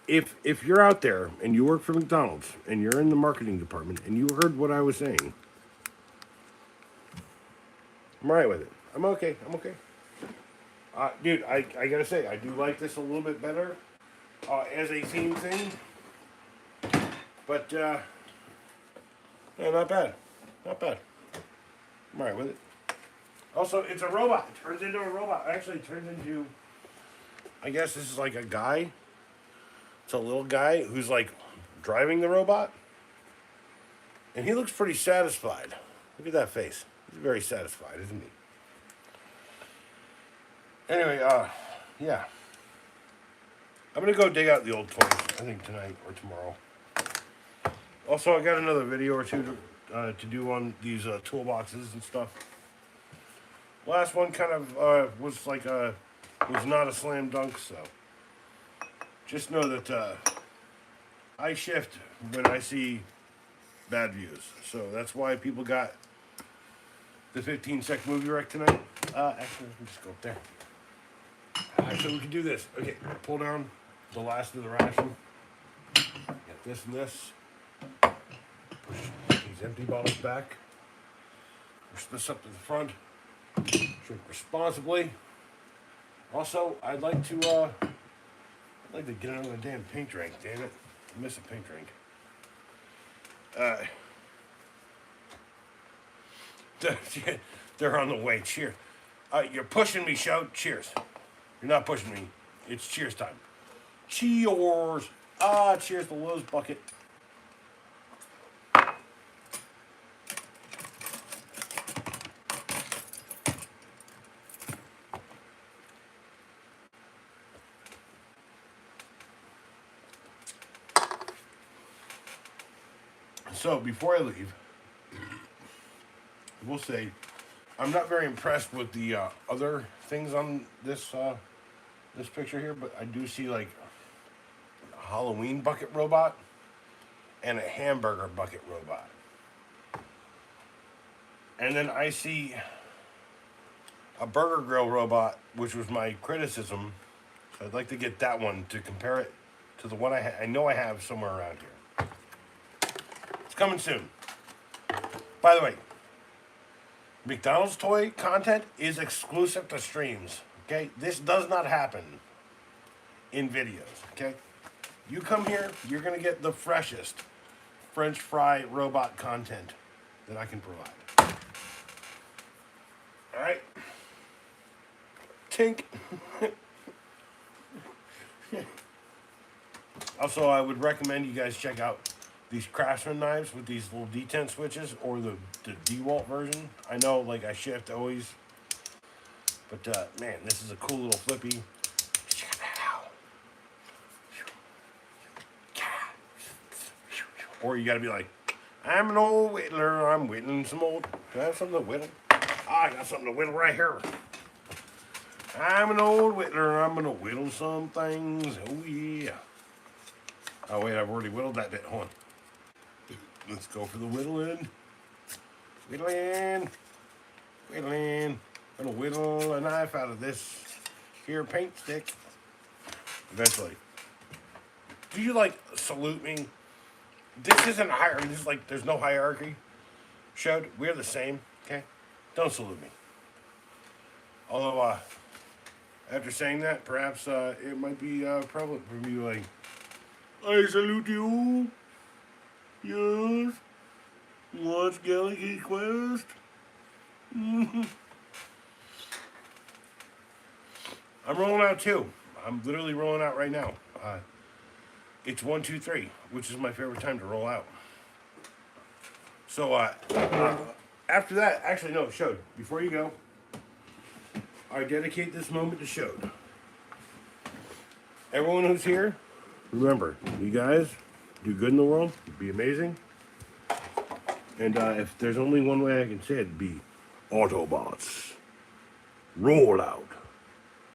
if you're out there and you work for McDonald's and you're in the marketing department and you heard what I was saying, I'm right with it. I'm okay. Dude, I gotta say, I do like this a little bit better as a theme thing. But, yeah, not bad. I'm right with it. Also, it's a robot. It turns into a robot. Actually, it turns into, I guess this is like a guy. It's a little guy who's like driving the robot. And he looks pretty satisfied. Look at that face. He's very satisfied, isn't he? Anyway, yeah. I'm gonna go dig out the old toys, I think tonight or tomorrow. Also, I got another video or two to do on these toolboxes and stuff. Last one kind of was like was not a slam dunk, so just know that I shift when I see bad views. So that's why people got the 15-sec movie rec tonight. Actually, let me just go up there. Actually, we can do this. Okay, pull down the last of the ration. Get this and this. Push these empty bottles back. Push this up to the front. Drink responsibly. Also, I'd like to get another damn pink drink. Damn it, I miss a pink drink. They're on the way. Cheers. You're pushing me, shout. Cheers. You're not pushing me. It's cheers time. Cheers. Cheers to Lowe's bucket. So, before I leave, I will say I'm not very impressed with the other things on this this picture here, but I do see like a Halloween bucket robot and a hamburger bucket robot. And then I see a burger grill robot, which was my criticism. So I'd like to get that one to compare it to the one I know I have somewhere around here. It's coming soon. By the way, McDonald's toy content is exclusive to streams. Okay, this does not happen in videos. Okay, you come here, you're gonna get the freshest French fry robot content that I can provide. All right, tink. Also, I would recommend you guys check out these Craftsman knives with these little detent switches, or the DeWalt version. I know, like, I shift always, but man, this is a cool little flippy. Check that out. Or you gotta be like, I'm an old whittler, I'm whittling some old. Do I have something to whittle? I got something to whittle right here. I'm an old whittler, I'm gonna whittle some things. Oh yeah. Oh wait, I've already whittled that bit. Hold on. Let's go for the whittling. Whittling. Whittling. I'm gonna whittle a knife out of this here paint stick. Eventually. Do you like salute me? This isn't hierarchy. This is like, there's no hierarchy. Showed, we're the same, okay? Don't salute me. Although, after saying that, perhaps it might be prevalent for me, like, I salute you. Yes. Watch Galaxy Quest. I'm rolling out too. I'm literally rolling out right now. It's 1, 2, 3, which is my favorite time to roll out. So after that, actually no, Showed. Before you go, I dedicate this moment to Showed. Everyone who's here, remember, you guys do good in the world, be amazing. And if there's only one way I can say it, it'd be Autobots. Roll out.